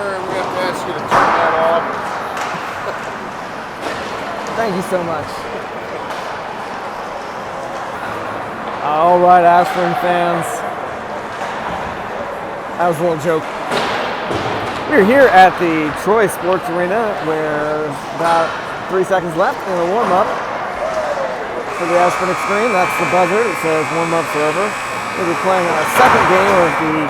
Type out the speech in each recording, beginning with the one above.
timer, and we have to ask you to turn that off. Thank you so much. All right, Ashburn fans. That was a little joke. We're here at the Troy Sports Arena where about 3 seconds left in the warm-up for the Ashburn Xtreme. That's the buzzer. It says warm-up's over. We'll be playing our second game of the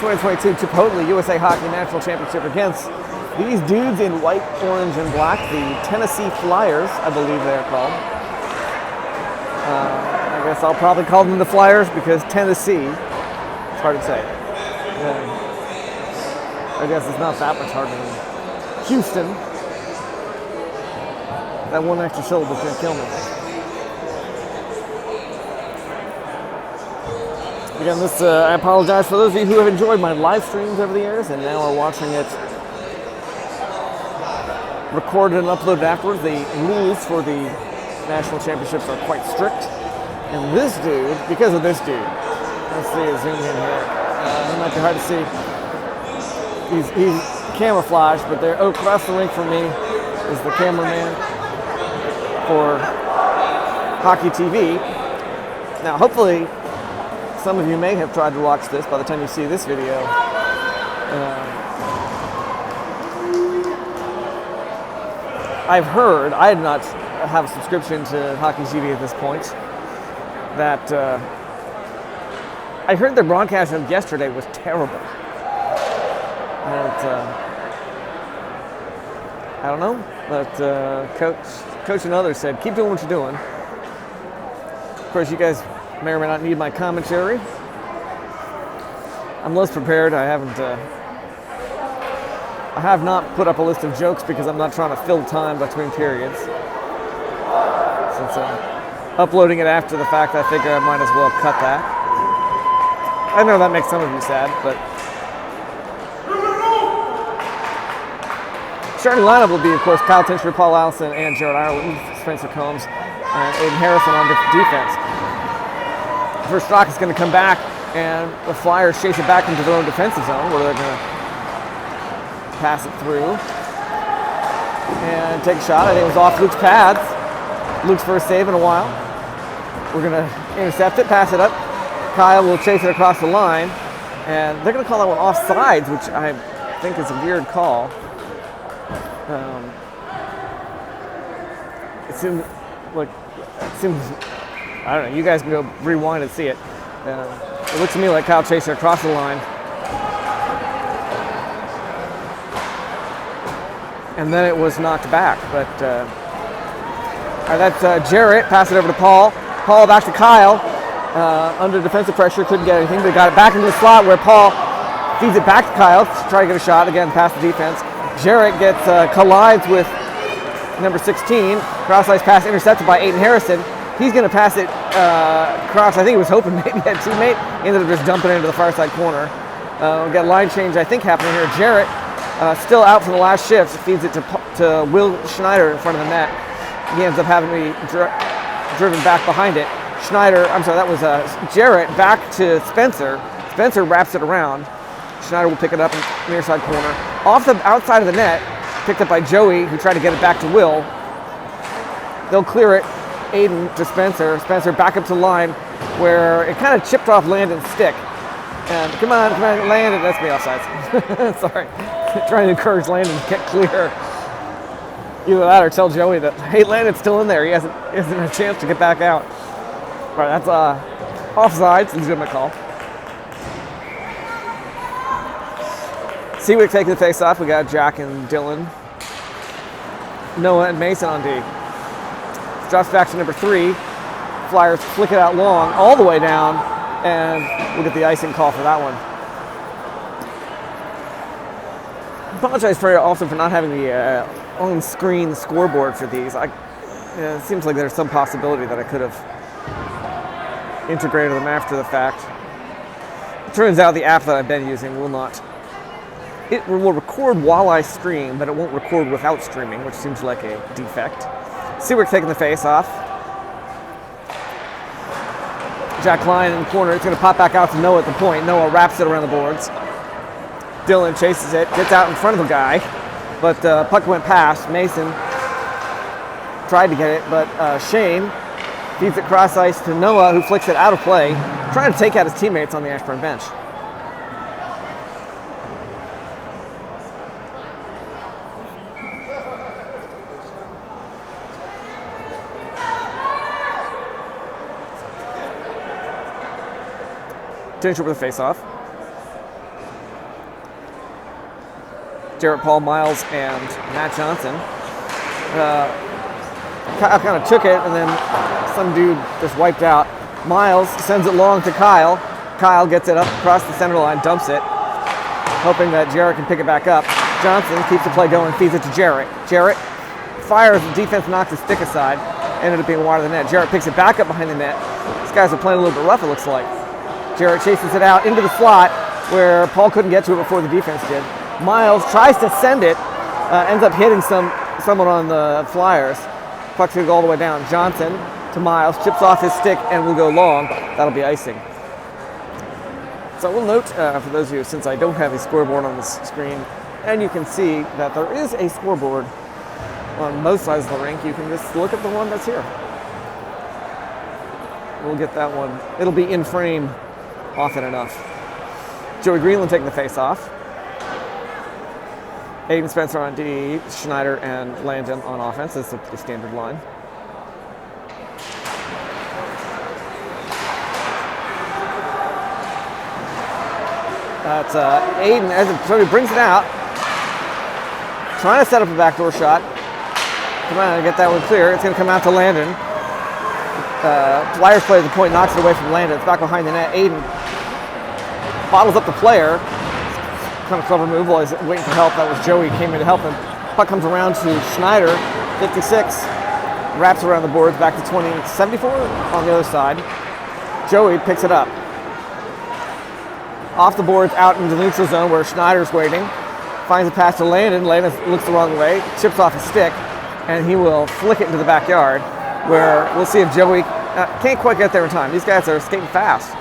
2022 Chipotle USA Hockey National Championship against these dudes in white, orange, and black, the Tennessee Flyers, I believe they're called. I guess I'll probably call them the Flyers because Tennessee, it's hard to say. I guess it's not that much harder than Houston. That one extra syllable's gonna kill me. Again, I apologize for those of you who have enjoyed my live streams over the years and now are watching it recorded and uploaded afterwards. The rules for the national championships are quite strict. And this dude, because of this dude, let's see, zoom in here. It might be hard to see. He's camouflaged, but there, across the rink from me is the cameraman for Hockey TV. Now, hopefully, some of you may have tried to watch this by the time you see this video. I've heard, I did not have a subscription to Hockey TV at this point, that I heard their broadcast of yesterday was terrible. And, I don't know, but Coach and others said, keep doing what you're doing. Of course, you guys may or may not need my commentary. I'm less prepared. I have not put up a list of jokes because I'm not trying to fill time between periods. Since uploading it after the fact, I figure I might as well cut that. I know that makes some of you sad, but starting lineup will be, of course, Kyle Tincher, Paul Allison, and Jared Ireland, Spencer Combs, and Aiden Harrison on defense. First Rock is going to come back, and the Flyers chase it back into their own defensive zone, where they're going to pass it through and take a shot. I think it was off Luke's pads. Luke's first save in a while. We're going to intercept it, pass it up. Kyle will chase it across the line, and they're going to call that one offsides, which I think is a weird call. It seems, I don't know, you guys can go rewind and see it. It looks to me like Kyle chased it across the line. And then it was knocked back, but all right, that's Jarrett, pass it over to Paul. Paul back to Kyle, under defensive pressure, couldn't get anything, but got it back into the slot where Paul feeds it back to Kyle to try to get a shot, again, past the defense. Jarrett gets, collides with number 16, cross-ice pass intercepted by Aiden Harrison. He's gonna pass it across, I think he was hoping maybe a teammate, ended up just dumping it into the far side corner. We got a line change, I think, happening here. Jarrett, still out for the last shift, feeds it to Will Schneider in front of the net. He ends up having to be driven back behind it. That was Jarrett back to Spencer. Spencer wraps it around. Schneider will pick it up in the near side corner. Off the outside of the net, picked up by Joey, who tried to get it back to Will. They'll clear it. Aiden to Spencer. Spencer back up to the line where it kind of chipped off Landon's stick. And come on, Landon. That's me offsides. Sorry. Trying to encourage Landon to get clear. Either that or tell Joey that, hey, Landon's still in there. He hasn't had a chance to get back out. All right, that's offsides. Legitimate call. Seawick taking the face off. We got Jack and Dylan. Noah and Mason on D. Drops back to number 3. Flyers flick it out long, all the way down, and we'll get the icing call for that one. I apologize also for not having the on-screen scoreboard for these. It seems like there's some possibility that I could have integrated them after the fact. It turns out the app that I've been using will not. It will record while I stream, but it won't record without streaming, which seems like a defect. Seawick taking the face off. Jack Klein in the corner. It's going to pop back out to Noah at the point. Noah wraps it around the boards. Dylan chases it, gets out in front of the guy, but puck went past. Mason tried to get it, but Shane feeds it cross ice to Noah, who flicks it out of play, trying to take out his teammates on the Ashburn bench. Finish with a face-off. Jarrett, Paul, Miles, and Matt Johnson. Kyle kind of took it, and then some dude just wiped out. Miles sends it long to Kyle. Kyle gets it up across the center line, dumps it, hoping that Jarrett can pick it back up. Johnson keeps the play going, feeds it to Jarrett. Jarrett fires, the defense knocks his stick aside, ended up being wide of the net. Jarrett picks it back up behind the net. These guys are playing a little bit rough, it looks like. Jarrett chases it out into the slot where Paul couldn't get to it before the defense did. Miles tries to send it, ends up hitting someone on the Flyers. Puck's gonna go all the way down. Johnson to Miles, chips off his stick and will go long. That'll be icing. So we'll note for those of you, since I don't have a scoreboard on this screen, and you can see that there is a scoreboard on both sides of the rink, you can just look at the one that's here. We'll get that one. It'll be in frame often enough. Joey Greenland taking the face-off. Aiden Spencer on D, Schneider and Landon on offense. That's the standard line. That's Aiden as he brings it out. Trying to set up a backdoor shot. Come on, get that one clear. It's going to come out to Landon. Flyers play at the point, knocks it away from Landon. It's back behind the net. Aiden bottles up the player. Kind of clever move while he's waiting for help. That was Joey, came in to help him. Puck comes around to Schneider, 56. Wraps around the boards, back to 20, 74 on the other side. Joey picks it up. Off the boards, out into the neutral zone where Schneider's waiting. Finds a pass to Landon. Landon looks the wrong way, chips off his stick, and he will flick it into the backyard where we'll see if Joey can't quite get there in time. These guys are skating fast.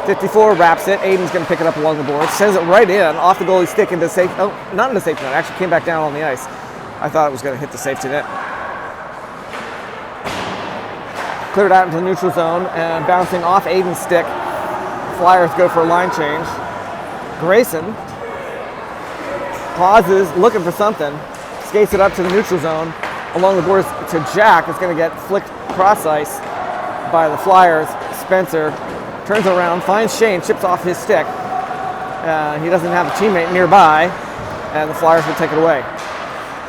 54 wraps it. Aiden's going to pick it up along the board. Sends it right in, off the goalie's stick into safe. Oh, not into safety net. Actually came back down on the ice. I thought it was going to hit the safety net. Cleared out into the neutral zone and bouncing off Aiden's stick. Flyers go for a line change. Grayson pauses, looking for something. Skates it up to the neutral zone. Along the boards to Jack. It's going to get flicked cross ice by the Flyers. Spencer turns around, finds Shane, chips off his stick. He doesn't have a teammate nearby, and the Flyers will take it away.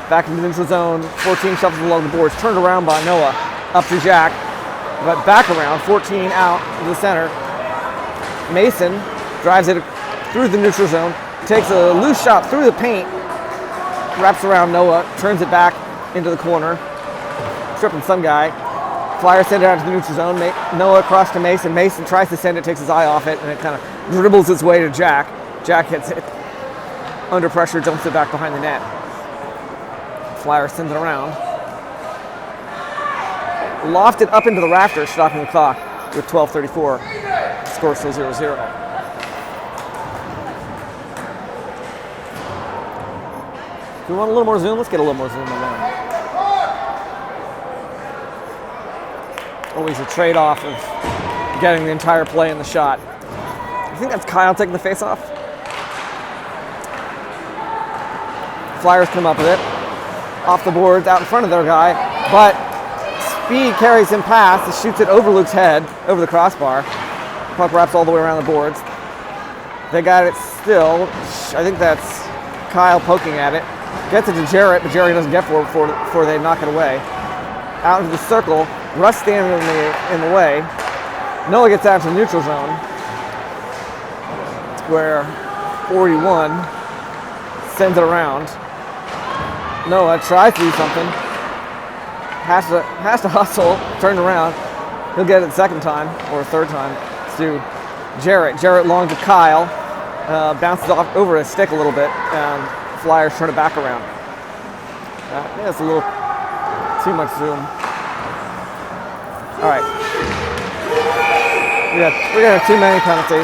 Back into the neutral zone, 14 shuffles along the boards, turned around by Noah, up to Jack, but back around, 14 out to the center. Mason drives it through the neutral zone, takes a loose shot through the paint, wraps around Noah, turns it back into the corner, tripping some guy. Flyers send it out to the neutral zone. Noah across to Mason. Mason tries to send it, takes his eye off it, and it kind of dribbles its way to Jack. Jack hits it under pressure, dumps it back behind the net. Flyers sends it around. Lofted up into the rafters, stopping the clock with 12:34. Score still 0-0. Do we want a little more zoom? Let's get a little more zoom on that. Always a trade-off of getting the entire play in the shot. I think that's Kyle taking the face-off. Flyers come up with it. Off the boards, out in front of their guy, but speed carries him past. He shoots it over Luke's head, over the crossbar. Puck wraps all the way around the boards. They got it still. I think that's Kyle poking at it. Gets it to Jarrett, but Jarrett doesn't get for it before they knock it away. Out into the circle. Russ standing in the way. Noah gets out to the neutral zone where 41 sends it around. Noah tries to do something. Has to hustle, turn around. He'll get it the second time or third time. It's to Jarrett. Jarrett long to Kyle. Bounces off over his stick a little bit, and Flyers turn it back around. Yeah, it's a little too much zoom. All right. We're gonna have too many penalty.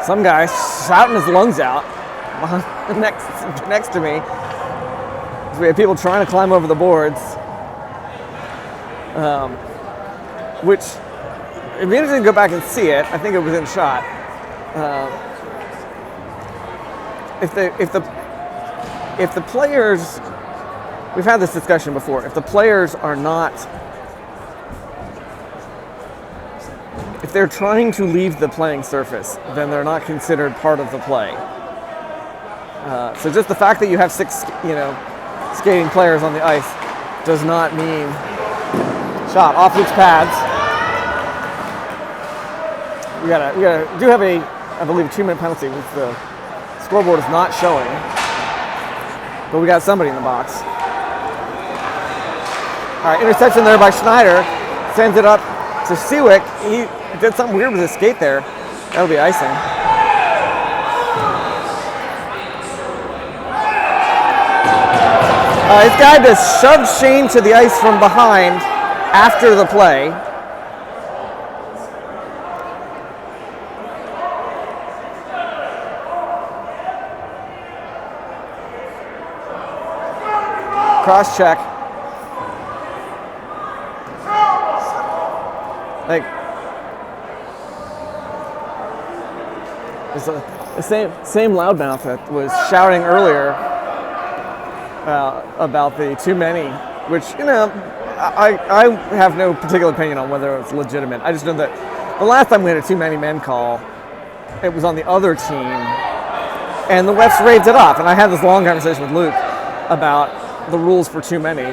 some guy shouting his lungs out next to me. So we had people trying to climb over the boards, which it'd be interesting to go back and see it. I think it was in shot. If the players, we've had this discussion before. If the players are not, if they're trying to leave the playing surface, then they're not considered part of the play. So just the fact that you have 6, skating players on the ice does not mean shot off Luke's pads. We do have a, I believe, a 2-minute penalty, which the scoreboard is not showing, but we got somebody in the box. All right, interception there by Schneider, sends it up to Sewick. He did something weird with his skate there. That'll be icing. This guy just shoved Shane to the ice from behind after the play. Cross check. Like, it's the same loudmouth that was shouting earlier about the too many, which, I have no particular opinion on whether it's legitimate. I just know that the last time we had a too many men call, it was on the other team, and the refs raved it off. And I had this long conversation with Luke about the rules for too many.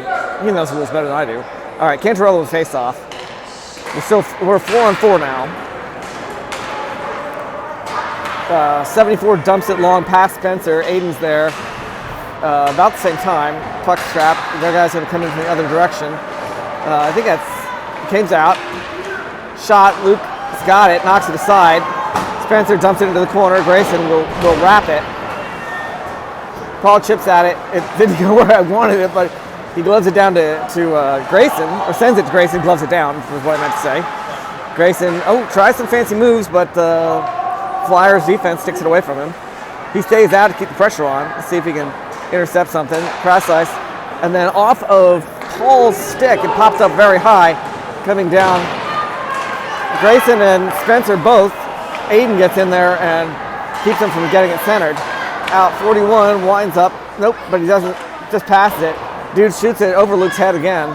He knows the rules better than I do. All right, Cantarello with face off. We're 4-on-4 now. 74 dumps it long past Spencer. Aiden's there. About the same time. Puck trap. Their guy's going to come in from the other direction. I think that's Kane's out. Shot. Luke's got it. Knocks it aside. Spencer dumps it into the corner. Grayson will wrap it. Paul chips at it. It didn't go where I wanted it, but he gloves it down to Grayson, or sends it to Grayson, gloves it down, is what I meant to say. Grayson, tries some fancy moves, but Flyers defense sticks it away from him. He stays out to keep the pressure on. Let's see if he can intercept something. Cross ice. And then off of Paul's stick, it pops up very high, coming down. Grayson and Spencer both. Aiden gets in there and keeps him from getting it centered. Out 41, winds up. Nope, but he doesn't, just passes it. Dude shoots it over Luke's head again.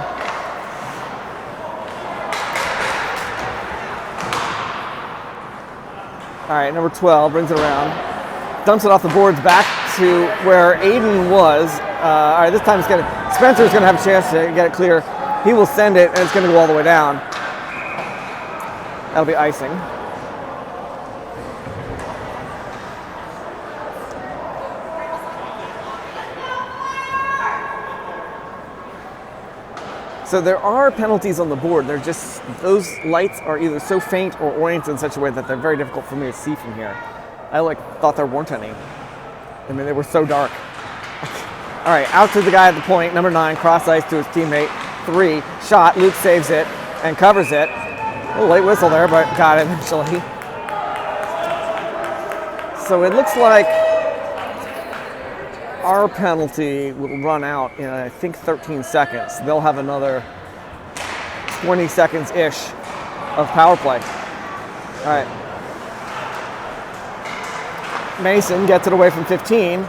All right, number 12 brings it around. Dumps it off the boards back to where Aiden was. All right, this time Spencer's going to have a chance to get it clear. He will send it, and it's going to go all the way down. That'll be icing. So there are penalties on the board. They're just, those lights are either so faint or oriented in such a way that they're very difficult for me to see from here. I thought there weren't any. I mean, they were so dark. All right, out to the guy at the point, number 9, cross ice to his teammate. 3, shot, Luke saves it and covers it. A little late whistle there, but got it eventually. So it looks like our penalty will run out in, I think, 13 seconds. They'll have another 20 seconds-ish of power play. All right. Mason gets it away from 15.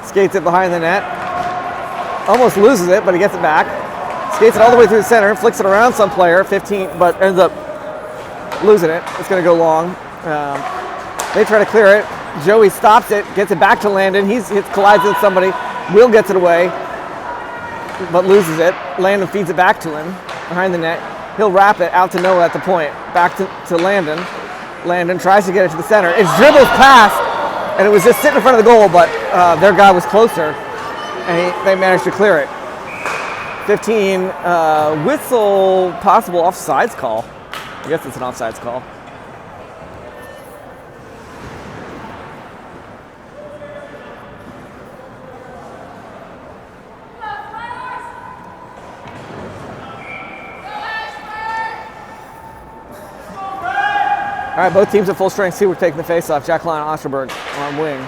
Skates it behind the net. Almost loses it, but he gets it back. Skates it all the way through the center, flicks it around some player, 15, but ends up losing it. It's going to go long. They try to clear it. Joey stops it, gets it back to Landon. He collides with somebody. Will gets it away, but loses it. Landon feeds it back to him behind the net. He'll wrap it out to Noah at the point. Back to Landon. Landon tries to get it to the center. It dribbles past, and it was just sitting in front of the goal, but their guy was closer, and they managed to clear it. 15, whistle, possible offsides call. I guess it's an offsides call. All right, both teams at full strength. See, we're taking the face-off. Jack Klein and Osterberg on wing.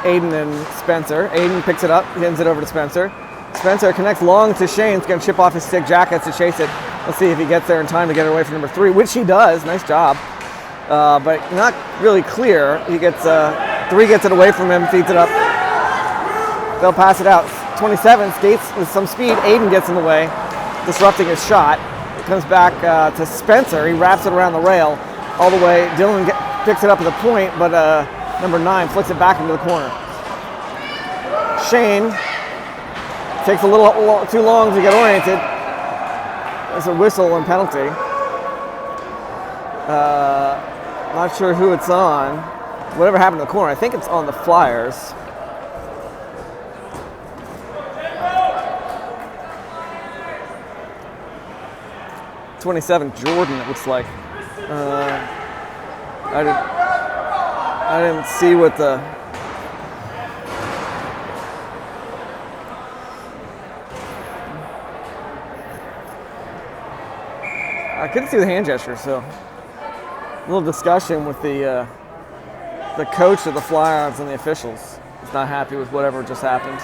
Aiden and Spencer. Aiden picks it up, hands it over to Spencer. Spencer connects long to Shane. He's going to chip off his stick. Jack has to chase it. Let's see if he gets there in time to get it away from number 3, which he does. Nice job. But not really clear. He gets 3 gets it away from him, feeds it up. They'll pass it out. 27 skates with some speed. Aiden gets in the way, disrupting his shot. It comes back to Spencer. He wraps it around the rail all the way. Dylan picks it up at the point, but number 9 flicks it back into the corner. Shane takes a little too long to get oriented. There's a whistle and penalty. Not sure who it's on. Whatever happened to the corner, I think it's on the Flyers. (27) Jordan, it looks like. I didn't see what the. I couldn't see the hand gesture, so a little discussion with the coach of the Flyers and the officials. He's not happy with whatever just happened.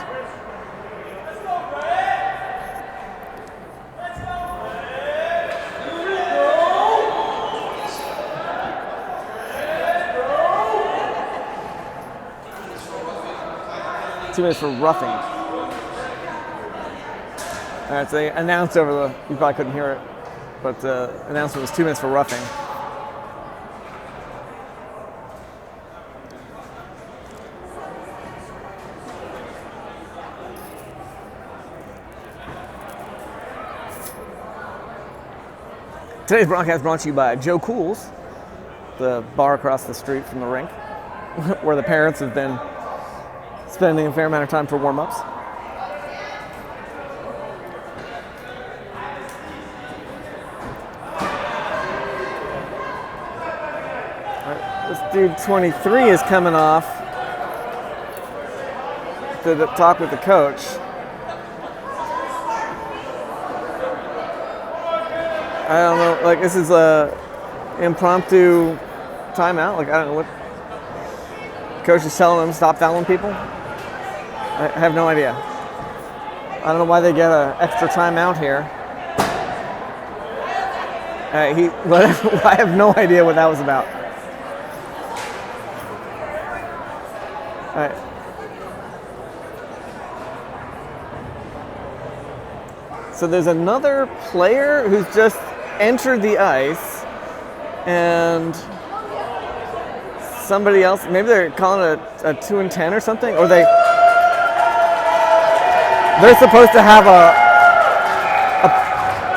Two minutes for roughing. All right, so they announced over the. You probably couldn't hear it. But the announcement was 2 minutes for roughing. Today's broadcast brought to you by Joe Cool's, the bar across the street from the rink, where the parents have been spending a fair amount of time for warm-ups. This dude 23 is coming off to talk with the coach. I don't know, like this is a impromptu timeout. Like I don't know what coach is telling them, stop fouling people. I have no idea. I don't know why they get an extra timeout here. I have no idea what that was about. All right. So there's another player who's just entered the ice, and somebody else, maybe they're calling it a 2 and 10 or something, or they're supposed to have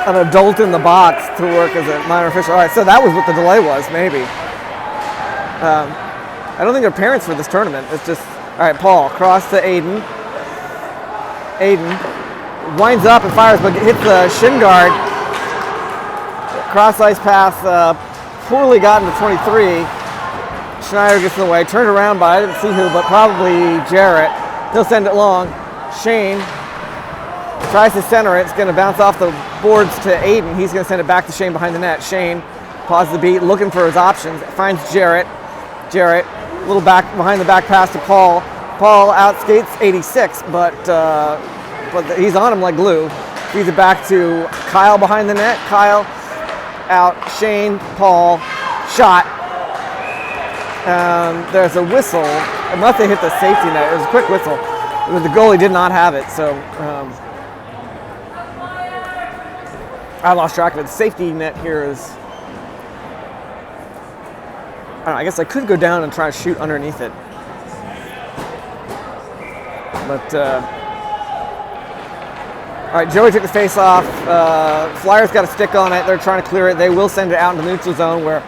an adult in the box to work as a minor official. All right, so that was what the delay was, maybe. I don't think they're parents for this tournament. It's just, all right, Paul, cross to Aiden. Aiden winds up and fires, but hits the shin guard. Cross ice pass, poorly gotten to 23. Schneider gets in the way, turned around by, I didn't see who, but probably Jarrett. He'll send it long. Shane tries to center it. It's going to bounce off the boards to Aiden. He's going to send it back to Shane behind the net. Shane pauses the beat, looking for his options. Finds Jarrett. Jarrett, a little back behind the back pass to Paul. Paul outskates 86, but he's on him like glue. Feeds it back to Kyle behind the net. Kyle out. Shane, Paul, shot. There's a whistle. Unless they hit the safety net, it was a quick whistle. The goalie did not have it, so I lost track of it. The safety net here is. I don't know, I guess I could go down and try to shoot underneath it. But, all right, Joey took the face off. Flyers got a stick on it. They're trying to clear it. They will send it out into the neutral zone where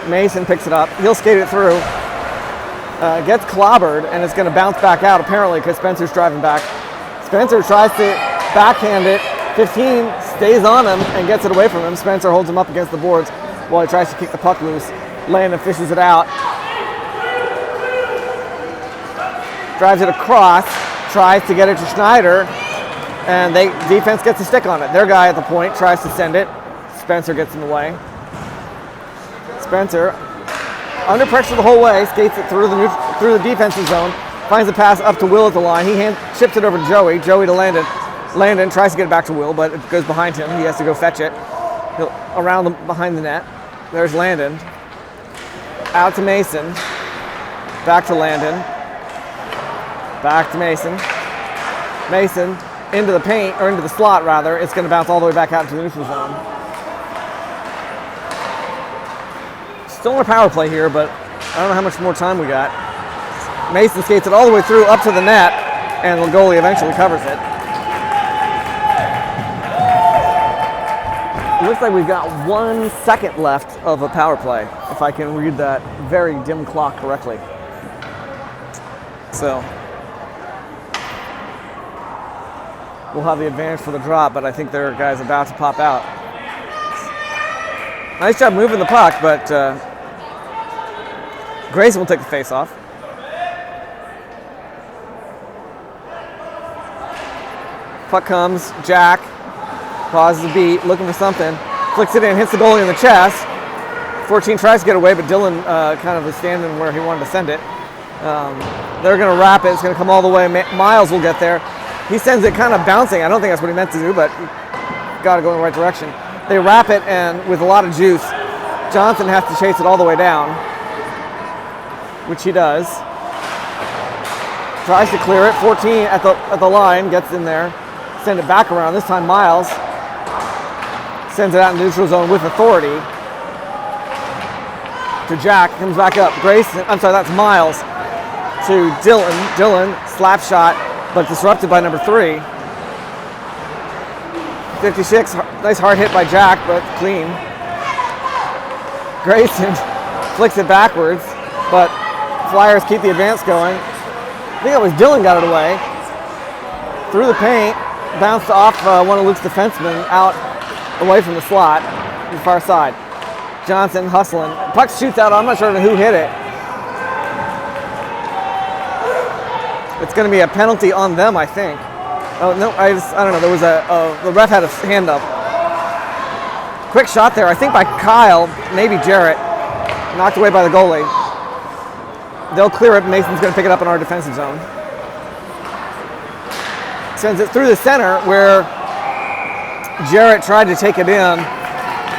Mason picks it up. He'll skate it through. Gets clobbered, and it's going to bounce back out, apparently, because Spencer's driving back. Spencer tries to backhand it. 15 stays on him and gets it away from him. Spencer holds him up against the boards while he tries to kick the puck loose. Landon fishes it out. Drives it across. Tries to get it to Schneider. And defense gets a stick on it. Their guy at the point tries to send it. Spencer gets in the way. Spencer, under pressure the whole way, skates it through the defensive zone, finds the pass up to Will at the line. He chips it over to Joey. Joey to Landon. Landon tries to get it back to Will, but it goes behind him. He has to go fetch it. Behind the net. There's Landon. Out to Mason. Back to Landon. Back to Mason. Mason into the paint, or into the slot rather. It's going to bounce all the way back out into the neutral zone. Still in a power play here, but I don't know how much more time we got. Mason skates it all the way through up to the net, and the goalie eventually covers it. It looks like we've got 1 second left of a power play, if I can read that very dim clock correctly. So we'll have the advantage for the drop, but I think their guy's about to pop out. Nice job moving the puck, but Grayson will take the face-off. Puck comes, Jack pauses a beat, looking for something, flicks it in, hits the goalie in the chest. 14 tries to get away, but Dylan kind of is standing where he wanted to send it. They're going to wrap it. It's going to come all the way. Miles will get there. He sends it kind of bouncing. I don't think that's what he meant to do, but got to go in the right direction. They wrap it, and with a lot of juice, Johnson has to chase it all the way down, which he does. Tries to clear it. 14 at the line, gets in there. Send it back around. This time Miles sends it out in the neutral zone with authority to Jack. Comes back up. Grayson, I'm sorry, that's Miles to Dylan. Dylan, slap shot, but disrupted by number 3. 56, nice hard hit by Jack, but clean. Grayson flicks it backwards, but Flyers keep the advance going. I think it was Dylan got it away. Through the paint, bounced off one of Luke's defensemen out away from the slot, to the far side. Johnson hustling. Puck shoots out. I'm not sure who hit it. It's going to be a penalty on them, I think. Oh no, I don't know. There was the ref had a hand up. Quick shot there, I think by Kyle, maybe Jarrett, knocked away by the goalie. They'll clear it. Mason's going to pick it up in our defensive zone. Sends it through the center where Jarrett tried to take it in.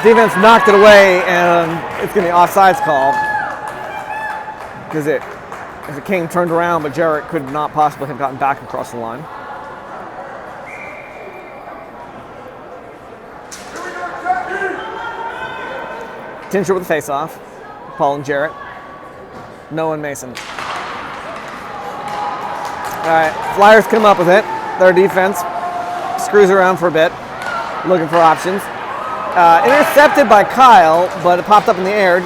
Defense knocked it away, and it's going to be offsides call because as it came turned around, but Jarrett could not possibly have gotten back across the line. Tincher with the face-off. Paul and Jarrett. Noah and Mason. All right, Flyers come up with it. Their defense screws around for a bit, looking for options. Intercepted by Kyle, but it popped up in the air.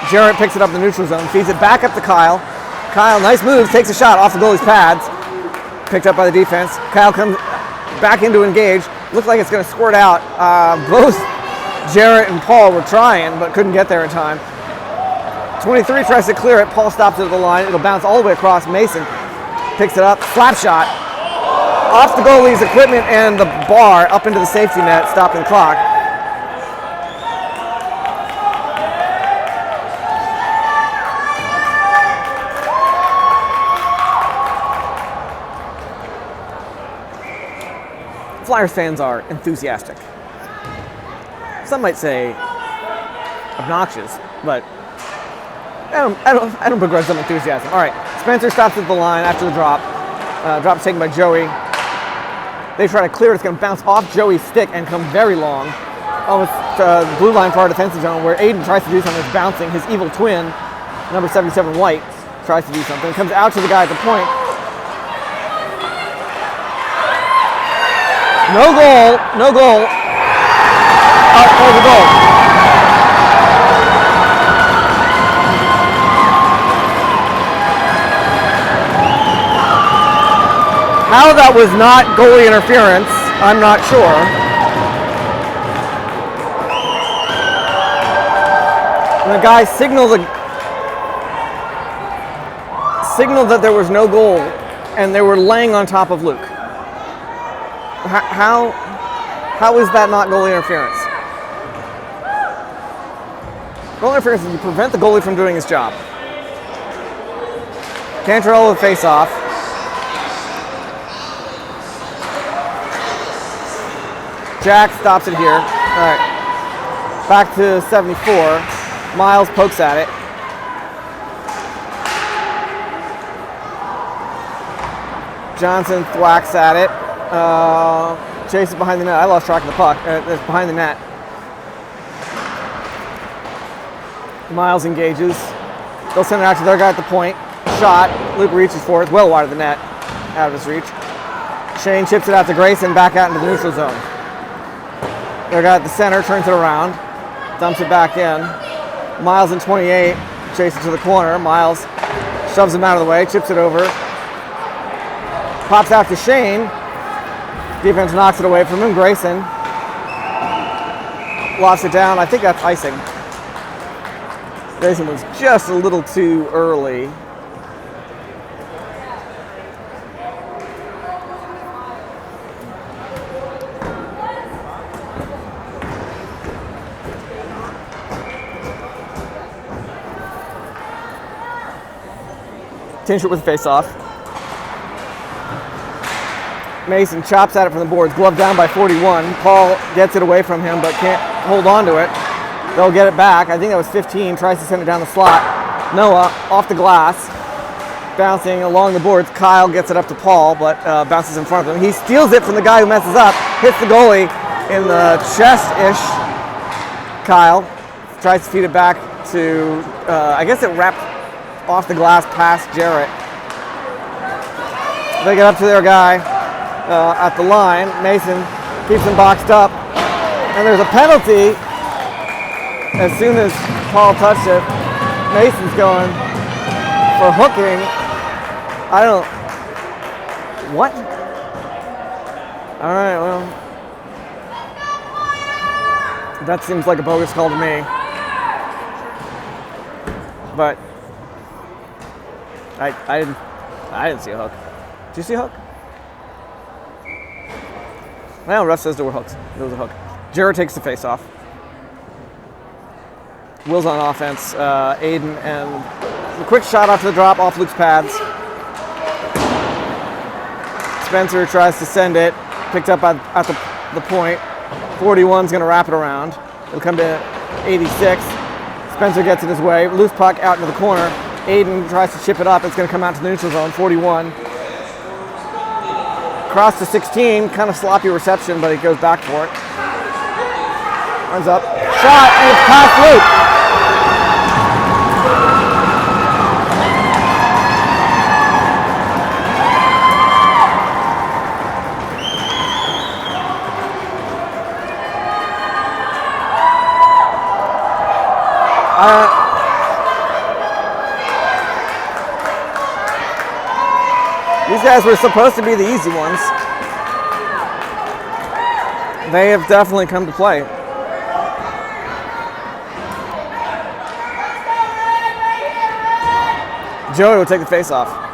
Jarrett picks it up in the neutral zone, feeds it back up to Kyle. Kyle, nice move, takes a shot off the goalie's pads. Picked up by the defense. Kyle comes back in to engage. Looks like it's going to squirt out. Both Jarrett and Paul were trying, but couldn't get there in time. 23 tries to clear it. Paul stops it at the line. It'll bounce all the way across. Mason picks it up. Slap shot. Off the goalie's equipment and the bar up into the safety net, stopping the clock. Flyers fans are enthusiastic. Some might say obnoxious, but I don't begrudge them enthusiasm. All right, Spencer stops at the line after the drop. Drop taken by Joey. They try to clear it. It's going to bounce off Joey's stick and come very long. Almost blue line for our defensive zone where Aiden tries to do something. It's bouncing. His evil twin, number 77 White, tries to do something. Comes out to the guy at the point. No goal. No goal. For the goal. How that was not goalie interference, I'm not sure. And the guy signaled that there was no goal, and they were laying on top of Luke. How is that not goalie interference? Goal interference is you prevent the goalie from doing his job. Cantrell with face-off. Jack stops it here. All right. Back to 74. Miles pokes at it. Johnson thwacks at it. Chases behind the net. I lost track of the puck. It's behind the net. Miles engages. They'll send it out to their guy at the point. Shot. Luke reaches for it. It's well wide of the net. Out of his reach. Shane chips it out to Grayson. Back out into the neutral zone. Their guy at the center turns it around. Dumps it back in. Miles in 28. Chases to the corner. Miles shoves him out of the way. Chips it over. Pops out to Shane. Defense knocks it away from him. Grayson locks it down. I think that's icing. Grayson was just a little too early. Tinch it with a face-off. Mason chops at it from the boards. Glove down by 41. Paul gets it away from him but can't hold on to it. They'll get it back. I think that was 15. Tries to send it down the slot. Noah off the glass. Bouncing along the boards. Kyle gets it up to Paul but bounces in front of him. He steals it from the guy who messes up. Hits the goalie in the chest-ish. Kyle tries to feed it back to, I guess it wrapped off the glass past Jarrett. They get up to their guy at the line. Mason keeps him boxed up. And there's a penalty. As soon as Paul touched it, Mason's going for hooking. I don't... What? All right, well... That seems like a bogus call to me. But... I didn't see a hook. Did you see a hook? Well, ref says there were hooks. There was a hook. Jarrett takes the face off. Will's on offense. Aiden and a quick shot off the drop off Luke's pads. Spencer tries to send it. Picked up at the point. 41's going to wrap it around. It'll come to 86. Spencer gets it his way. Loose puck out into the corner. Aiden tries to chip it up. It's going to come out to the neutral zone. 41. Cross to 16. Kind of sloppy reception, but he goes back for it. Runs up. Shot, and it's past Luke. These guys were supposed to be the easy ones. They have definitely come to play. Joey will take the face off.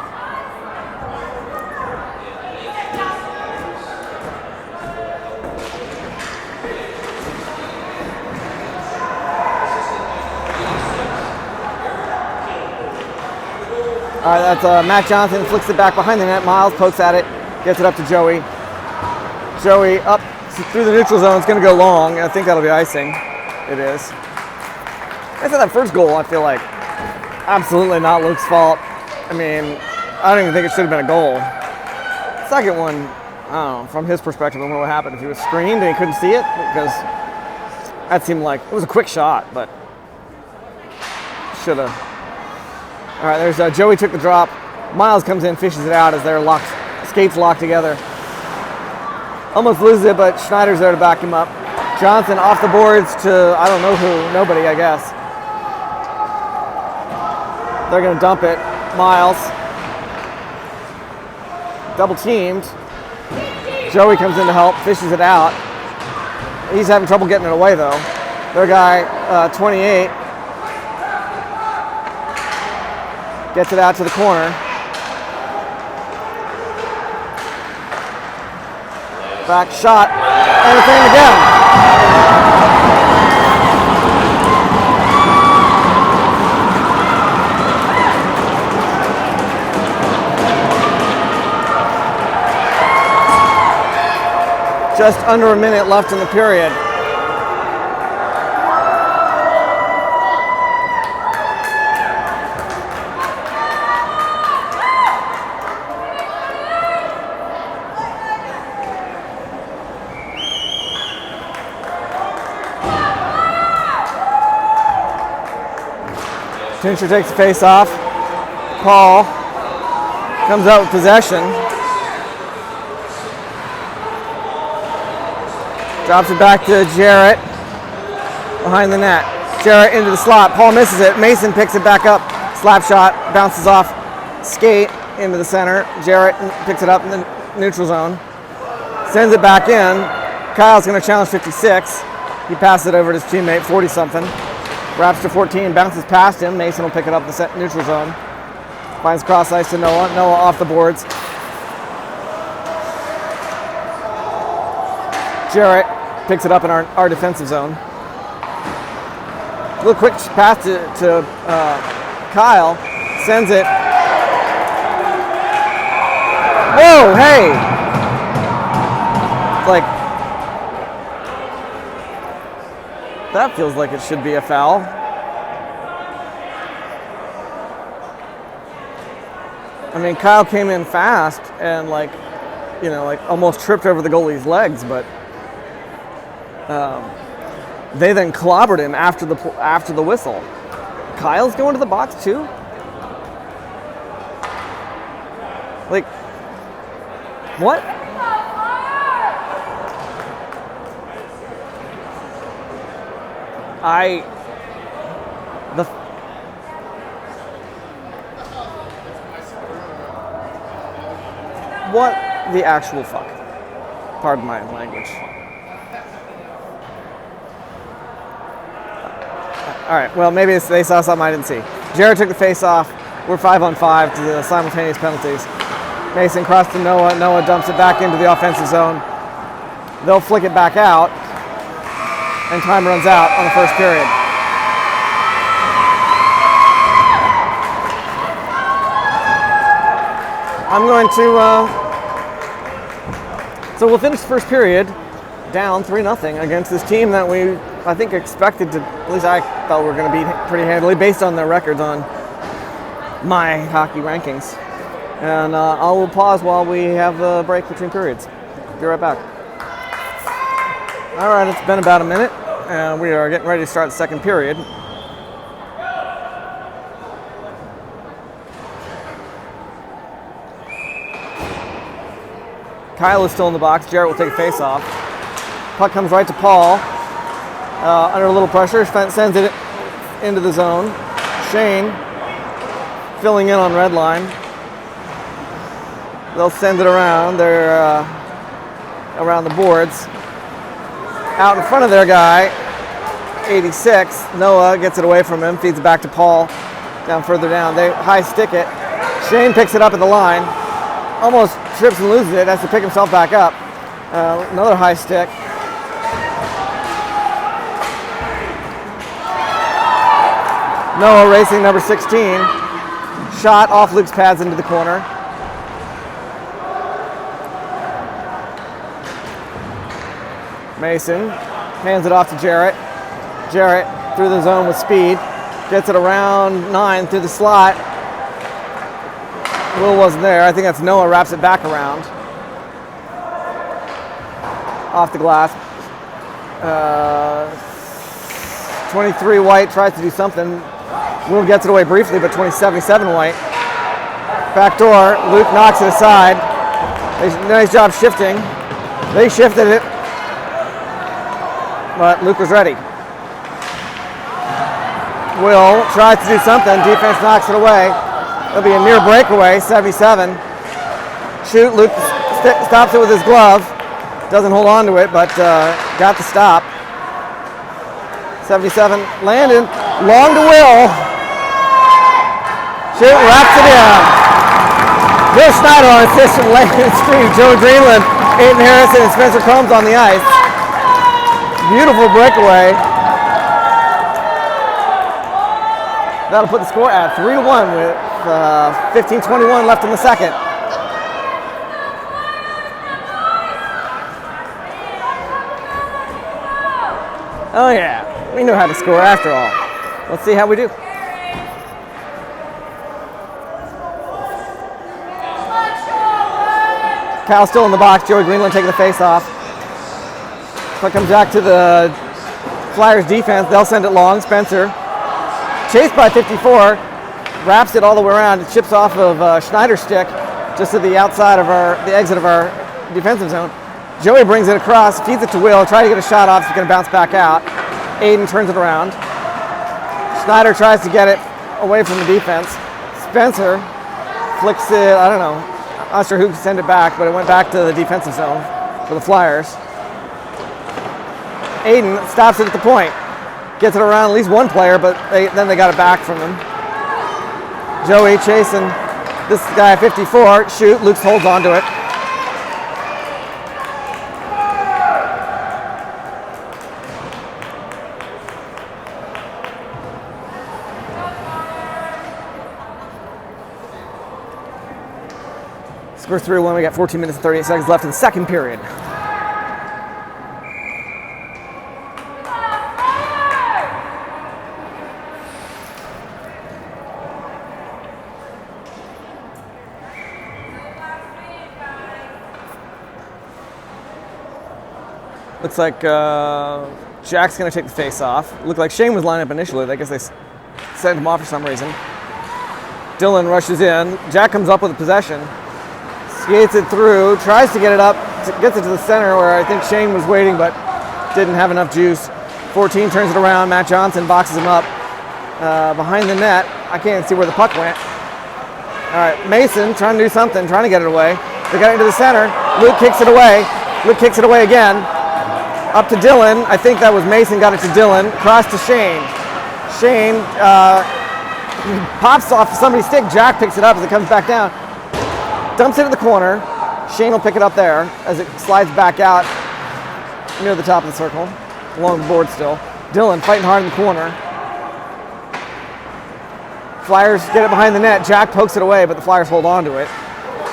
All right, that's Matt Johnson, flicks it back behind the net. Miles pokes at it, gets it up to Joey. Joey up through the neutral zone. It's going to go long. I think that'll be icing. It is. I said that first goal, I feel like, absolutely not Luke's fault. I mean, I don't even think it should have been a goal. Second one, I don't know, from his perspective, I don't know what happened. If he was screened and he couldn't see it, because that seemed like, it was a quick shot, but should have. All right, there's Joey took the drop. Miles comes in, fishes it out as they're locked, skates locked together. Almost loses it, but Schneider's there to back him up. Johnson off the boards to, I don't know who, nobody, I guess. They're going to dump it. Miles. Double teamed. Joey comes in to help, fishes it out. He's having trouble getting it away, though. Their guy, 28. Gets it out to the corner. Back shot, and it's in again. just under a minute left in the period. Tincher takes the face off. Paul comes out with possession. Drops it back to Jarrett behind the net. Jarrett into the slot. Paul misses it. Mason picks it back up. Slap shot. Bounces off skate into the center. Jarrett picks it up in the neutral zone. Sends it back in. Kyle's going to challenge 56. He passes it over to his teammate, 40-something. Wraps to 14, bounces past him. Mason will pick it up in the neutral zone. Finds cross ice to Noah. Noah off the boards. Jarrett picks it up in our defensive zone. A little quick pass to Kyle. Sends it. Whoa, hey! Like, that feels like it should be a foul. I mean, Kyle came in fast and like almost tripped over the goalie's legs, but they then clobbered him after the whistle. Kyle's going to the box too? Like, what? What the actual fuck? Pardon my language. All right, well, maybe they saw something I didn't see. Jared took the face off. We're 5-on-5 to the simultaneous penalties. Mason crossed to Noah. Noah dumps it back into the offensive zone. They'll flick it back out, and time runs out on the first period. I'm going to, so we'll finish the first period down 3-0 against this team that I think expected to, at least I thought we were going to beat pretty handily based on their records on my hockey rankings. And I will pause while we have a break between periods. Be right back. All right, it's been about a minute, and we are getting ready to start the second period. Kyle is still in the box. Jarrett will take a face off. Puck comes right to Paul. Under a little pressure, sends it into the zone. Shane filling in on red line. They'll send it around. They're around the boards. Out in front of their guy, 86. Noah gets it away from him, feeds it back to Paul. Down further down, they high stick it. Shane picks it up at the line. Almost trips and loses it, has to pick himself back up. Another high stick. Noah racing number 16. Shot off Luke's pads into the corner. Mason hands it off to Jarrett. Jarrett through the zone with speed. Gets it around 9 through the slot. Will wasn't there. I think that's Noah, wraps it back around. Off the glass. 23 White tries to do something. Will gets it away briefly, but 77 White. Back door. Luke knocks it aside. Nice job shifting. They shifted it, but Luke was ready. Will tries to do something. Defense knocks it away. It'll be a near breakaway, 77. Shoot, Luke stops it with his glove. Doesn't hold on to it, but got the stop. 77, Landon, long to Will. Shoot, wraps it in. Bill Schneider on assist from Landon Street. Joe Greenland, Aiden Harrison, and Spencer Combs on the ice. Beautiful breakaway. That'll put the score at 3-1 with 15:21 left in the second. Oh yeah, we know how to score after all. Let's see how we do. Kyle's still in the box. Joey Greenland taking the face off. Puck comes back to the Flyers defense. They'll send it long. Spencer, chased by 54, wraps it all the way around. It chips off of Schneider's stick, just to the outside of the exit of our defensive zone. Joey brings it across, feeds it to Will, try to get a shot off, so it's going to bounce back out. Aiden turns it around. Schneider tries to get it away from the defense. Spencer flicks it, I don't know, I'm not sure who sent it back, but it went back to the defensive zone for the Flyers. Aiden stops it at the point, gets it around at least one player, but then they got it back from him. Joey chasing this guy at 54, shoot, Luke holds onto it. Score 3-1, we got 14 minutes and 38 seconds left in the second period. Looks like Jack's going to take the face off. Looked like Shane was lined up initially. I guess they sent him off for some reason. Dylan rushes in. Jack comes up with a possession. Skates it through, tries to get it up, gets it to the center where I think Shane was waiting but didn't have enough juice. 14 turns it around, Matt Johnson boxes him up behind the net. I can't see where the puck went. All right, Mason trying to do something, trying to get it away. They got it into the center. Luke kicks it away. Luke kicks it away again. Up to Dylan. I think that was Mason got it to Dylan. Cross to Shane. Shane pops off somebody's stick. Jack picks it up as it comes back down. Dumps it in the corner. Shane will pick it up there as it slides back out near the top of the circle. Along the board still. Dylan fighting hard in the corner. Flyers get it behind the net. Jack pokes it away, but the Flyers hold on to it.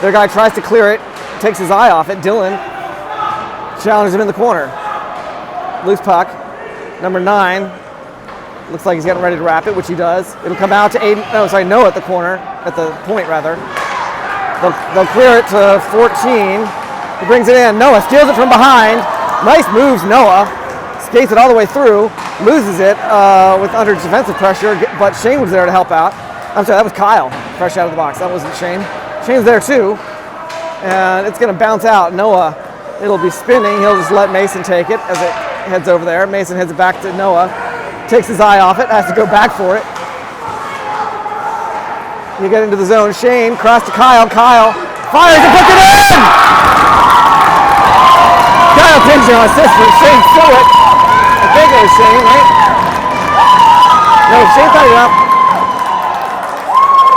Their guy tries to clear it, takes his eye off it. Dylan challenges him in the corner. Loose puck. Number 9. Looks like he's getting ready to wrap it, which he does. It'll come out to Noah at the corner, at the point rather. They'll clear it to 14. He brings it in. Noah steals it from behind. Nice moves, Noah. Skates it all the way through. Loses it with under defensive pressure, but Shane was there to help out. I'm sorry, that was Kyle, fresh out of the box. That wasn't Shane. Shane's there too. And it's going to bounce out. Noah, it'll be spinning. He'll just let Mason take it as it heads over there. Mason heads it back to Noah. Takes his eye off it. Has to go back for it. You get into the zone. Shane, cross to Kyle. Kyle fires and puts it in! Kyle pins it on assist for Shane threw it. I think it was Shane, right? No, Shane tied it up.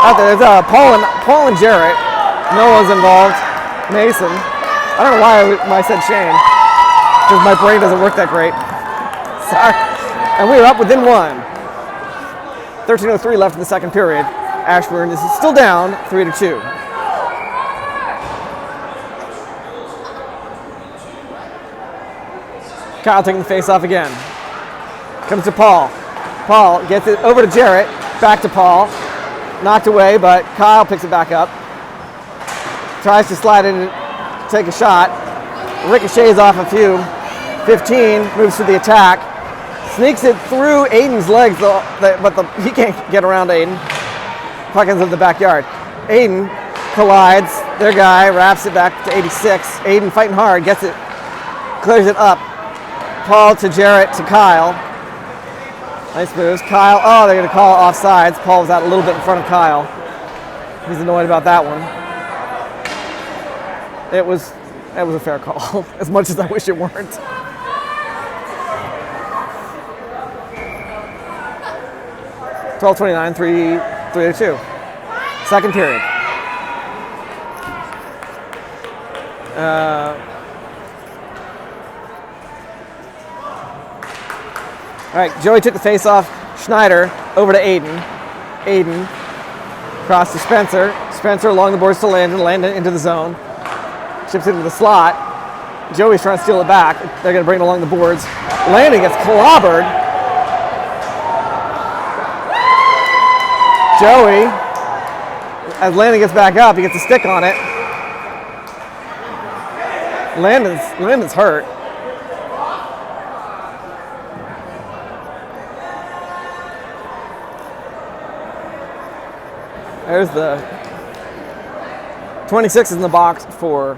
Out there, there's Paul and Jarrett. Noah's involved. Mason. I don't know why I said Shane. Because my brain doesn't work that great. Sorry. And we are up within 1. 13:03 left in the second period. Ashburn is still down 3-2. Kyle taking the face off again. Comes to Paul. Paul gets it over to Jarrett. Back to Paul. Knocked away, but Kyle picks it back up. Tries to slide in and take a shot. Ricochets off a few. 15 moves to the attack. Sneaks it through Aiden's legs, but he can't get around Aiden. Puck ends up in the backyard. Aiden collides. Their guy wraps it back to 86. Aiden fighting hard, gets it, clears it up. Paul to Jarrett to Kyle. Nice moves. Kyle, they're going to call offsides. Paul was out a little bit in front of Kyle. He's annoyed about that one. That was a fair call, as much as I wish it weren't. (12:29), 3-2. Second period. All right, Joey took the face off. Schneider over to Aiden. Aiden cross to Spencer. Spencer along the boards to Landon into the zone. Chips it into the slot. Joey's trying to steal it back. They're going to bring it along the boards. Landon gets clobbered. Joey, as Landon gets back up, he gets a stick on it. Landon's hurt. There's the 26 in the box for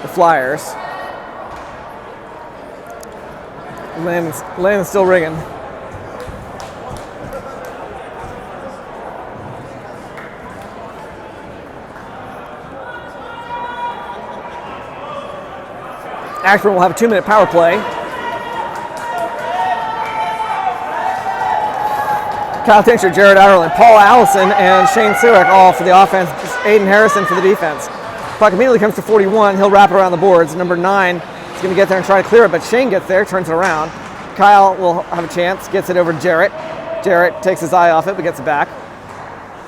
the Flyers. Landon's still rigging. Ashburn will have a 2-minute power play. Kyle Tincture, Jared Ireland, Paul Allison, and Shane Surik all for the offense. Aiden Harrison for the defense. Puck immediately comes to 41. He'll wrap it around the boards. Number 9 is going to get there and try to clear it, but Shane gets there, turns it around. Kyle will have a chance, gets it over to Jarrett. Jarrett takes his eye off it, but gets it back.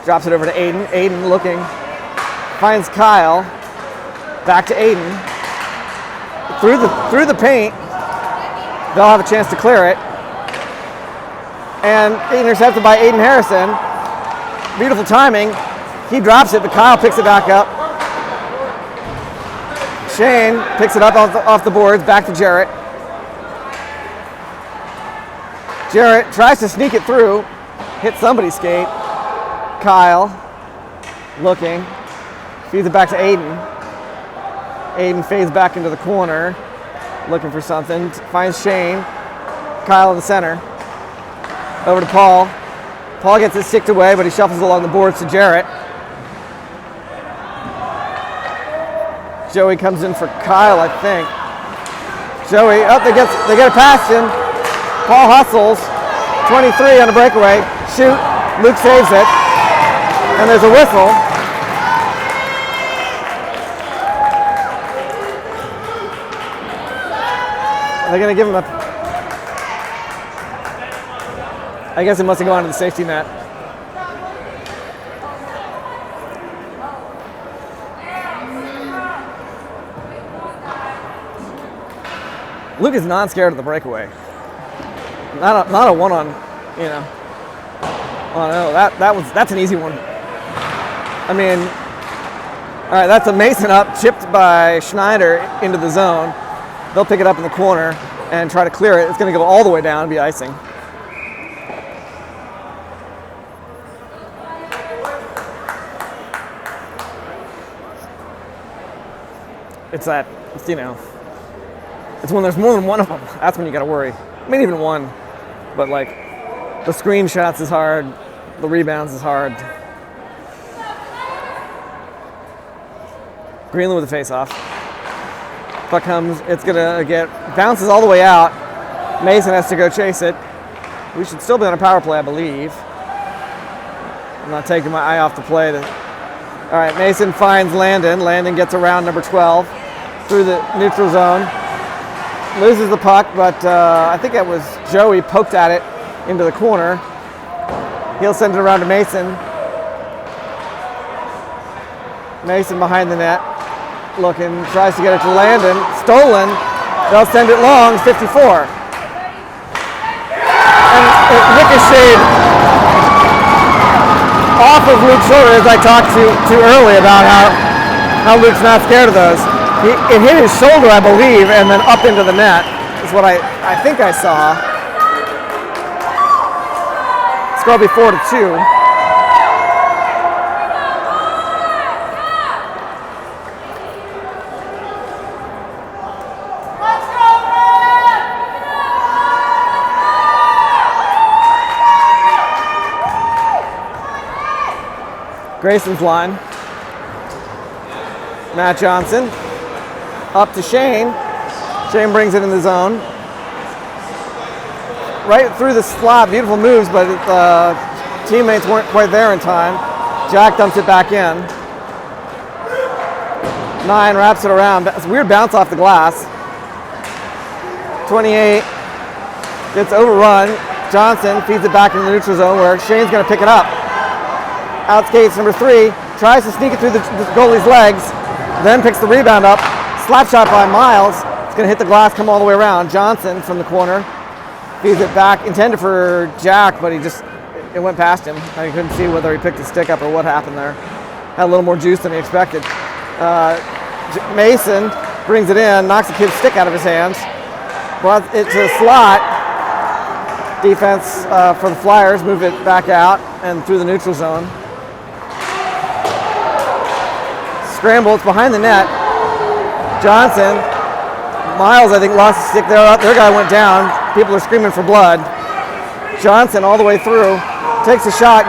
Drops it over to Aiden. Aiden looking, finds Kyle. Back to Aiden. Through the paint. They'll have a chance to clear it. And intercepted by Aiden Harrison. Beautiful timing. He drops it, but Kyle picks it back up. Shane picks it up off the boards, back to Jarrett. Jarrett tries to sneak it through, hits somebody's skate. Kyle looking, feeds it back to Aiden. Aiden fades back into the corner, looking for something. Finds Shane. Kyle in the center. Over to Paul. Paul gets it sticked away, but he shuffles along the boards to Jarrett. Joey comes in for Kyle, I think. Joey, they get a pass in. Paul hustles. 23 on a breakaway. Shoot. Luke saves it. And there's a whistle. They're going to give him a... I guess it must have gone to the safety net. Luke is not scared of the breakaway. Not a one on, you know. Oh no, that's an easy one. I mean, all right, that's a Mason up, chipped by Schneider into the zone. They'll pick it up in the corner and try to clear it. It's going to go all the way down and be icing. It's when there's more than one of them. That's when you got to worry. I mean, even one. But like, the screenshots is hard. The rebounds is hard. Greenland with the face-off. Puck comes. It's gonna bounces all the way out. Mason has to go chase it. We should still be on a power play, I believe. I'm not taking my eye off the play. All right, Mason finds Landon. Landon gets around number 12 through the neutral zone. Loses the puck, but I think it was Joey poked at it into the corner. He'll send it around to Mason. Mason behind the net. Looking, tries to get it to Landon. Stolen. They'll send it long, 54. And it ricocheted off of Luke's shoulder, as I talked to early about how Luke's not scared of those. It hit his shoulder, I believe, and then up into the net is what I think I saw. Score will be 4-2. Grayson's line. Matt Johnson. Up to Shane. Shane brings it in the zone. Right through the slot. Beautiful moves, but teammates weren't quite there in time. Jack dumps it back in. 9 wraps it around. It's a weird bounce off the glass. 28 gets overrun. Johnson feeds it back in the neutral zone where Shane's going to pick it up. Outskates number 3. Tries to sneak it through the goalie's legs. Then picks the rebound up. Slap shot by Miles. It's going to hit the glass, come all the way around. Johnson from the corner Feeds it back, intended for Jack, but it went past him. I couldn't see whether he picked his stick up or what happened there. Had a little more juice than he expected. Mason brings it in, knocks the kid's stick out of his hands. Brought it to the slot. Defense for the Flyers move it back out and through the neutral zone. Scramble, it's behind the net. Johnson, Miles I think lost his stick there. Their guy went down. People are screaming for blood. Johnson all the way through, takes a shot,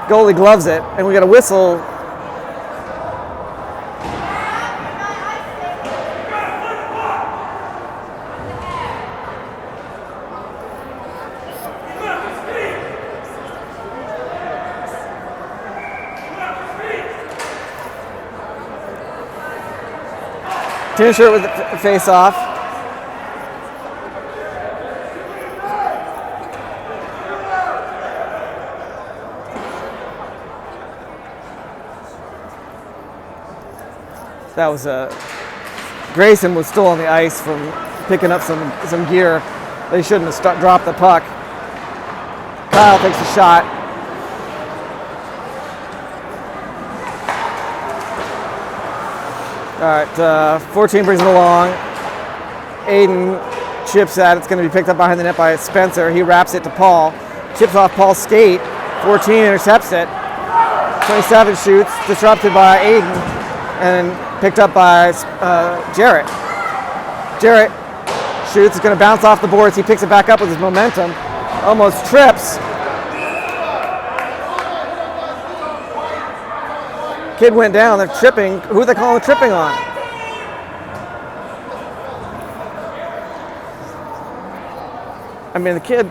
goalie gloves it, and we got a whistle. Tin shirt with the face off. That was Grayson was still on the ice from picking up some gear. They shouldn't have dropped the puck. Kyle takes a shot. All right, 14 brings it along. Aiden chips at it. It's going to be picked up behind the net by Spencer. He wraps it to Paul. Chips off Paul's skate. 14 intercepts it. 27 shoots. Disrupted by Aiden. And picked up by Jarrett. Jarrett shoots. It's going to bounce off the boards. He picks it back up with his momentum. Almost trips. Kid went down. They're tripping. Who are they calling tripping on? I mean, the kid.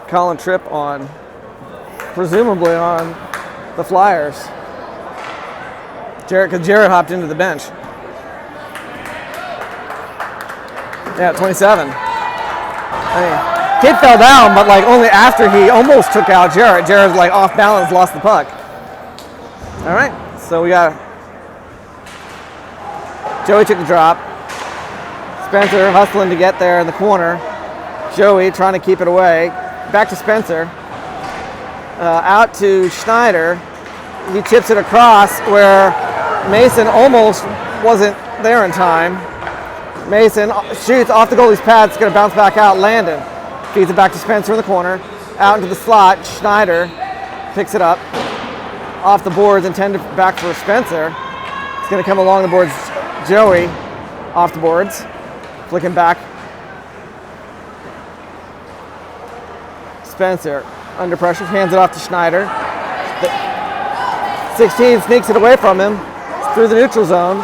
Calling trip on, presumably on the Flyers. Because Jarrett hopped into the bench. Yeah, 27. I mean, kid fell down, but like only after he almost took out Jarrett. Jarrett's like off balance, lost the puck. All right, so we got Joey took the drop. Spencer hustling to get there in the corner. Joey trying to keep it away. Back to Spencer. Out to Schneider. He chips it across where Mason almost wasn't there in time. Mason shoots off the goalie's pad. It's going to bounce back out. Landon feeds it back to Spencer in the corner. Out into the slot. Schneider picks it up. Off the boards, intended back for Spencer. It's going to come along the boards. Joey off the boards. Flicking back. Spencer under pressure. Hands it off to Schneider. 16 sneaks it away from him. Through the neutral zone.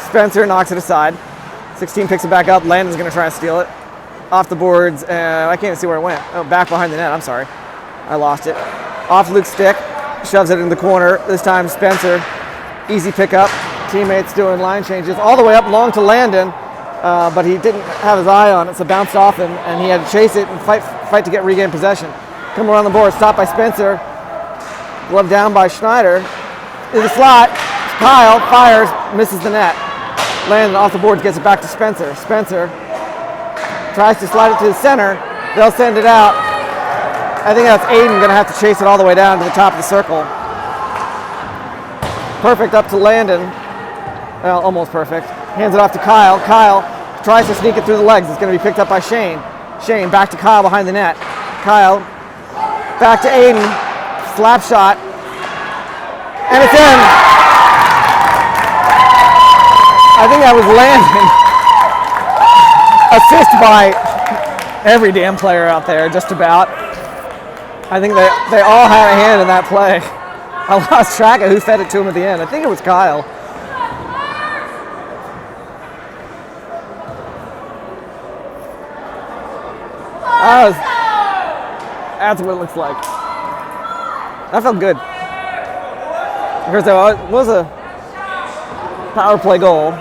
Spencer knocks it aside. 16 picks it back up. Landon's going to try and steal it. Off the boards, and I can't even see where it went. Oh, back behind the net. I'm sorry. I lost it. Off Luke's stick. Shoves it in the corner. This time Spencer. Easy pickup. Teammates doing line changes. All the way up long to Landon, but he didn't have his eye on it, so bounced off him, and he had to chase it and fight to get regain possession. Come around the board. Stopped by Spencer. Glove down by Schneider. In the slot. Kyle fires. Misses the net. Landon off the boards, gets it back to Spencer. Spencer tries to slide it to the center. They'll send it out. I think that's Aiden going to have to chase it all the way down to the top of the circle. Perfect up to Landon. Well, almost perfect. Hands it off to Kyle. Kyle tries to sneak it through the legs. It's going to be picked up by Shane. Shane back to Kyle behind the net. Kyle back to Aiden. Slap shot. And it's in. I think that was Landon. Assist by every damn player out there, just about. I think they all had a hand in that play. I lost track of who fed it to him at the end. I think it was Kyle. That's what it looks like. That felt good. Because there was a power play goal.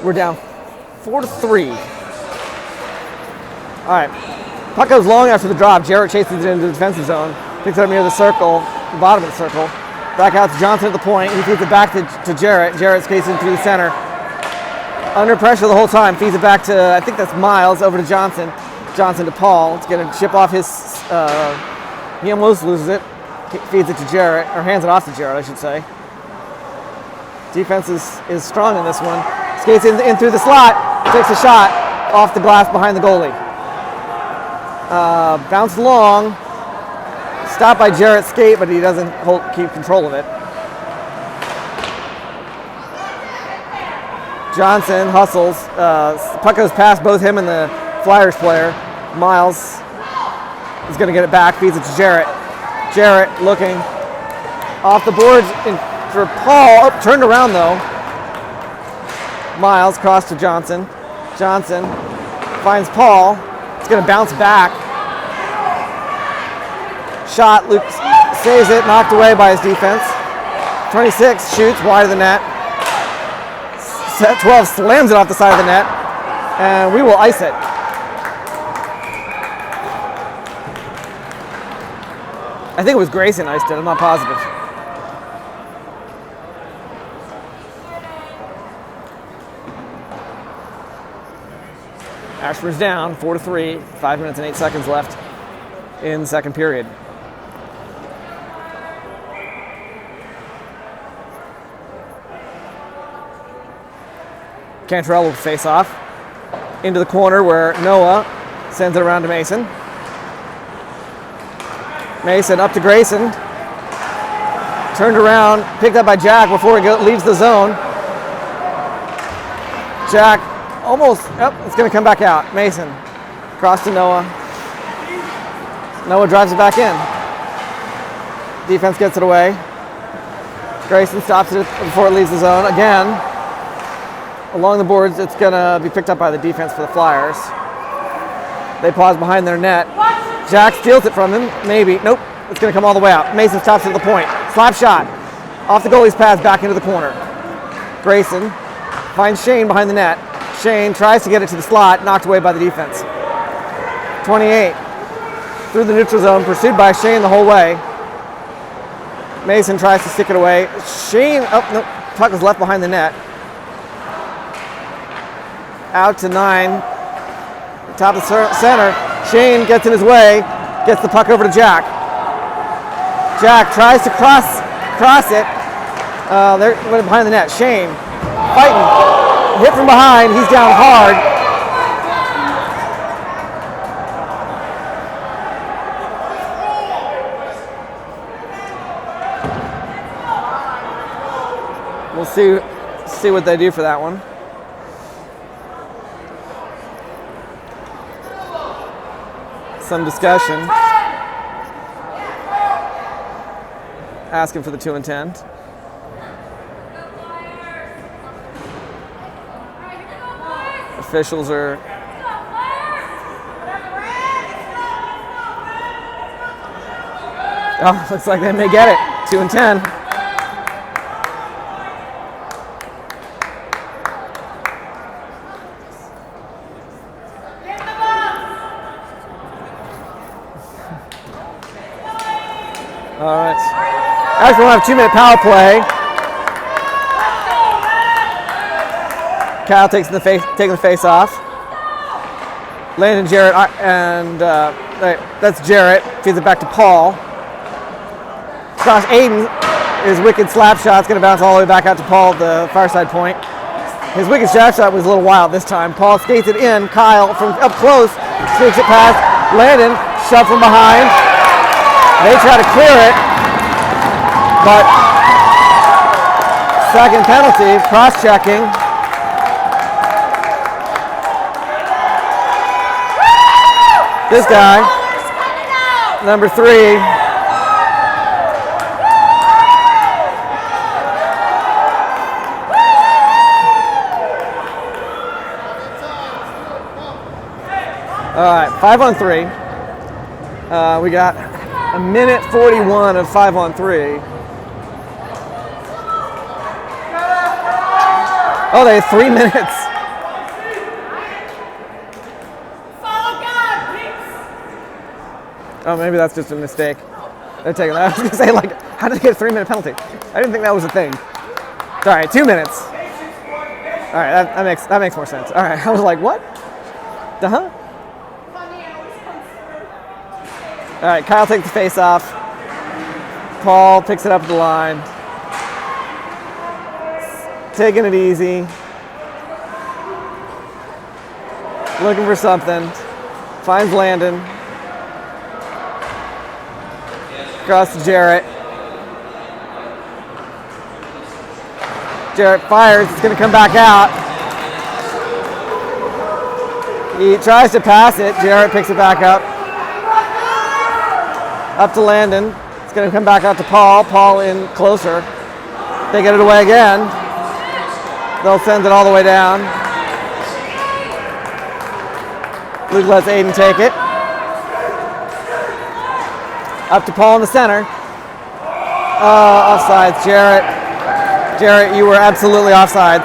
We're down 4-3. All right. Puck goes long after the drop. Jarrett chases it into the defensive zone. Picks it up near the circle, the bottom of the circle. Back out to Johnson at the point. He feeds it back to Jarrett. Jarrett skates in through the center. Under pressure the whole time. Feeds it back to, I think that's Miles, over to Johnson. Johnson to Paul. It's going to chip off his, he almost loses it. Feeds it to Jarrett, or hands it off to Jarrett, I should say. Defense is strong in this one. Skates in through the slot. Takes a shot off the glass behind the goalie. Bounced long. Stopped by Jarrett's skate, but he doesn't keep control of it. Johnson hustles. Puck goes past both him and the Flyers player. Miles is going to get it back. Feeds it to Jarrett. Jarrett looking off the boards for Paul. Oh, turned around though. Miles cross to Johnson. Johnson finds Paul. It's going to bounce back. Shot, Luke saves it, knocked away by his defense. 26 shoots wide of the net. Set 12 slams it off the side of the net, and we will ice it. I think it was Grayson iced it, I'm not positive. Ashburn's down 4-3, 5 minutes and 8 seconds left in the second period. Cantrell will face off into the corner where Noah sends it around to Mason. Mason up to Grayson. Turned around, picked up by Jack before he leaves the zone. Jack almost, it's going to come back out. Mason, cross to Noah. Noah drives it back in. Defense gets it away. Grayson stops it before it leaves the zone. Again, along the boards, it's going to be picked up by the defense for the Flyers. They pause behind their net. Jack steals it from him. Maybe. Nope. It's going to come all the way out. Mason stops it to the point. Slap shot. Off the goalie's pads, back into the corner. Grayson finds Shane behind the net. Shane tries to get it to the slot, knocked away by the defense. 28. Through the neutral zone, pursued by Shane the whole way. Mason tries to stick it away. Shane, puck is left behind the net. Out to 9. Top of the center. Shane gets in his way, gets the puck over to Jack. Jack tries to cross it. They're behind the net. Shane fighting. Hit from behind. He's down hard. We'll see what they do for that one. Some discussion. Asking for the 2 and 10. Officials are looks like they may get it. 2 and 10. All right. Ashburn will have a 2-minute power play. Kyle taking the face off. Landon Jarrett and that's Jarrett. Feeds it back to Paul. Across Aiden, his wicked slap shot's going to bounce all the way back out to Paul at the far side point. His wicked slap shot was a little wild this time. Paul skates it in. Kyle from up close sneaks it past Landon. Shove from behind. They try to clear it, but second penalty, cross-checking. This guy, number 3. All right, 5 on 3. We got a minute 41 of 5 on 3. Oh, they have 3 minutes. Oh, maybe that's just a mistake. They're taking that. I was going to say, like, how did they get a 3-minute penalty? I didn't think that was a thing. All right, 2 minutes. All right, that makes more sense. All right, I was like, what? Uh-huh. All right, Kyle takes the face off. Paul picks it up at the line. Taking it easy. Looking for something. Finds Landon. Across to Jarrett. Jarrett fires. It's going to come back out. He tries to pass it. Jarrett picks it back up. Up to Landon. It's going to come back out to Paul. Paul in closer. They get it away again. They'll send it all the way down. Luke lets Aiden take it. Up to Paul in the center. Offsides. Jarrett, you were absolutely offsides.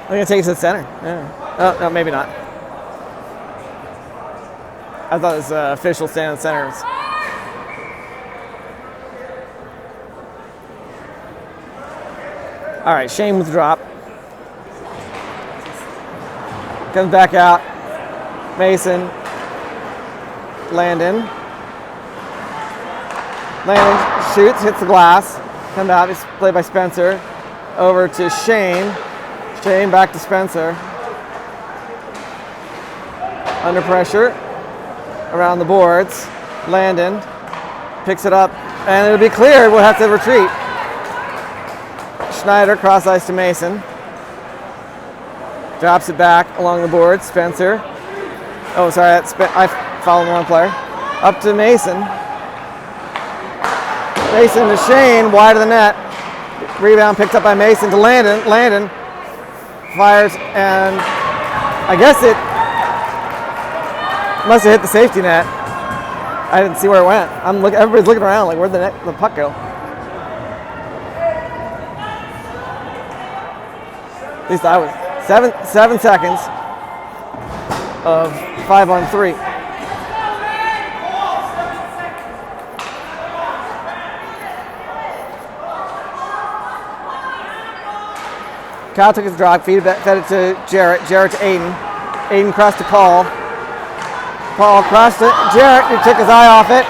I'm going to take it to the center. Yeah. Oh, no, maybe not. I thought it was official stand in the center. All right, Shane with the drop. Comes back out. Mason. Landon shoots, hits the glass. Comes out, it's played by Spencer. Over to Shane. Shane back to Spencer. Under pressure. Around the boards. Landon picks it up, and it'll be cleared. We'll have to retreat. Schneider cross ice to Mason. Drops it back along the board. Spencer. Oh, sorry, I followed the wrong player. Up to Mason. Mason to Shane, wide of the net. Rebound picked up by Mason to Landon. Landon fires, and I guess it must have hit the safety net. I didn't see where it went. Everybody's looking around like, where'd the puck go? At least I was. 7 seconds of 5-on-3. Kyle took his drop, fed it to Jarrett. Jarrett to Aiden. Aiden crossed to Paul. Paul crossed to Jarrett, who took his eye off it.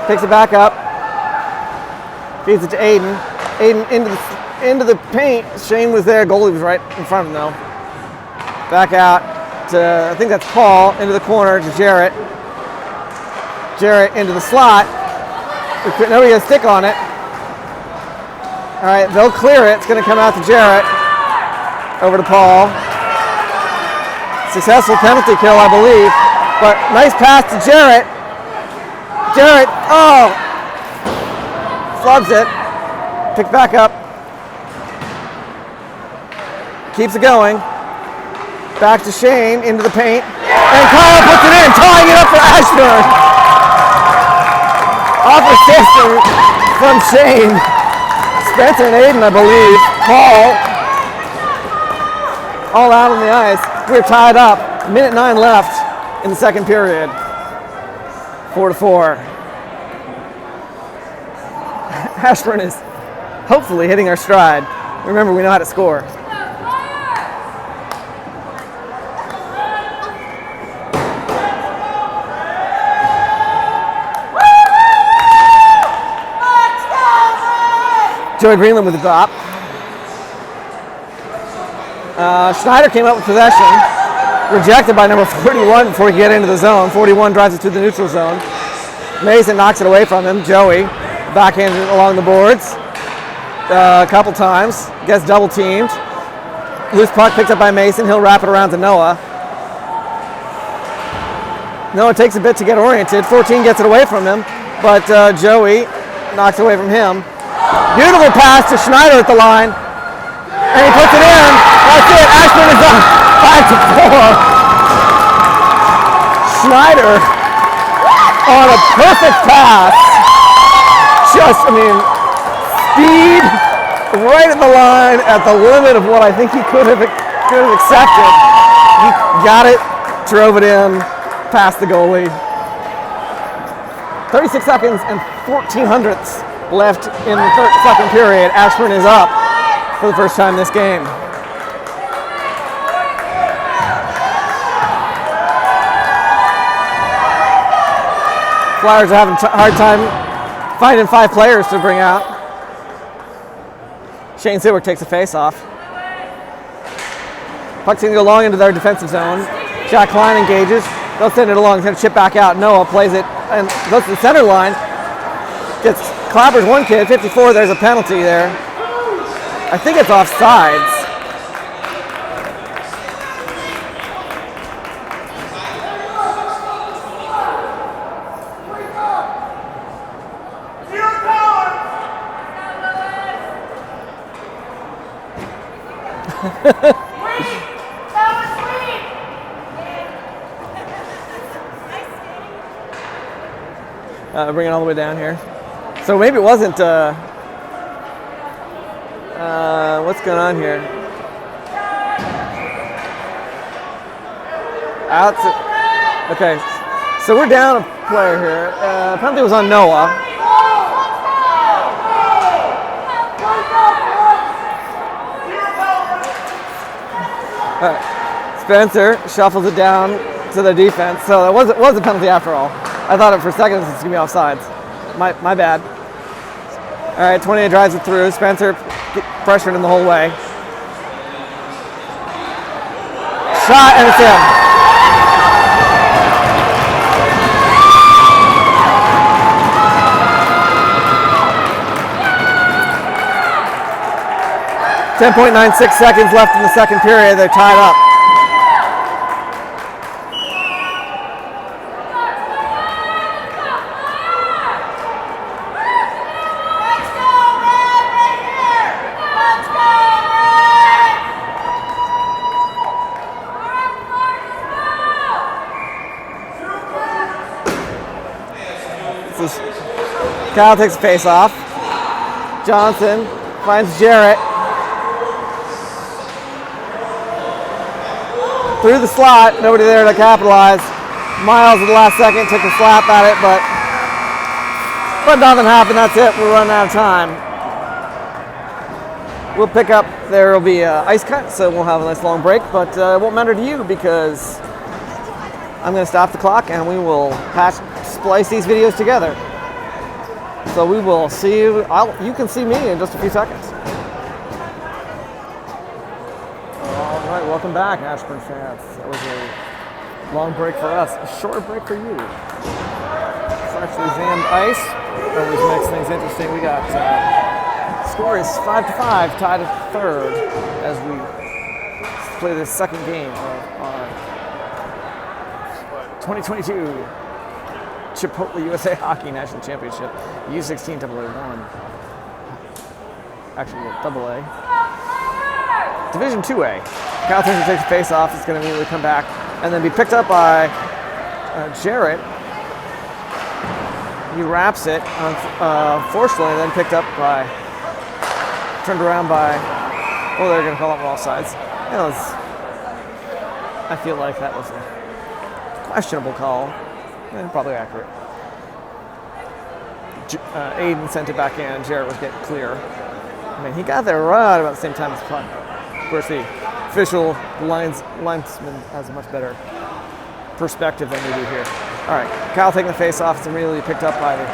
Picks it back up. Feeds it to Aiden. Aiden into the paint. Shane was there. Goalie was right in front of him, though. Back out to, I think that's Paul, into the corner to Jarrett. Jarrett into the slot. Nobody has a stick on it. All right, they'll clear it. It's going to come out to Jarrett. Over to Paul. Successful penalty kill, I believe. But nice pass to Jarrett. Jarrett, flubs it. Picked back up. Keeps it going. Back to Shane, into the paint. And Kyle puts it in, tying it up for Ashburn. Off assist from Shane. Spencer and Aiden, I believe. Paul. All out on the ice. We're tied up. Minute 9 left in the second period. 4-4. Ashburn is hopefully hitting our stride. Remember, we know how to score. Joey Greenland with the drop. Schneider came up with possession. Rejected by number 41 before he could get into the zone. 41 drives it to the neutral zone. Mason knocks it away from him. Joey backhands it along the boards a couple times. Gets double teamed. Loose puck picked up by Mason. He'll wrap it around to Noah. Noah takes a bit to get oriented. 14 gets it away from him, but Joey knocks it away from him. Beautiful pass to Schneider at the line. And he puts it in. That's it. Ashburn is up 5-4. Schneider on a perfect pass. Speed right at the line at the limit of what I think he could have accepted. He got it, drove it in. past the goalie. 36 seconds and 1400ths left in the second period. Ashburn is up for the first time this game. Flyers are having a hard time finding 5 players to bring out. Shane Silver takes a face-off. Puck's going to go long into their defensive zone. Jack Klein engages. They'll send it along. He's going to chip back out. Noah plays it and goes to the center line. Gets clappers one kid, 54. There's a penalty there. I think it's offsides. Bring it all the way down here. So maybe it wasn't, what's going on here? Okay, so we're down a player here. Penalty was on Noah. Spencer shuffles it down to the defense. So it was a penalty after all. I thought for a second this was going to be offsides. My bad. All right, 28 drives it through. Spencer pressured him the whole way. Shot, and it's in. .96 seconds left in the second period. They're tied up. Kyle takes a face off. Johnson finds Jarrett. Through the slot, nobody there to capitalize. Miles at the last second took a slap at it, but nothing happened. That's it. We're running out of time. We'll pick up. There will be ice cut, so we'll have a nice long break, but it won't matter to you because I'm going to stop the clock and we will splice these videos together. So we will see you. You can see me in just a few seconds. All right, welcome back, Ashburn fans. That was a long break for us, a short break for you. Freshly examined ice. Always makes things interesting. We got score is 5-5, tied at third as we play the second game of our 2022 Chipotle USA Hockey National Championship, U16AA1. Actually, AA. Division 2A. Kyle Turner takes a face off. It's going to immediately come back and then be picked up by Jarrett. He wraps it, unfortunately, then picked up by, turned around by, oh, they're going to call it all sides. I feel like that was a questionable call. Probably accurate. Aiden sent it back in. Jarrett was getting clear. I mean, he got there right about the same time as the puck. Of course, the official linesman has a much better perspective than we do here. All right, Kyle taking the face off. It's immediately picked up by the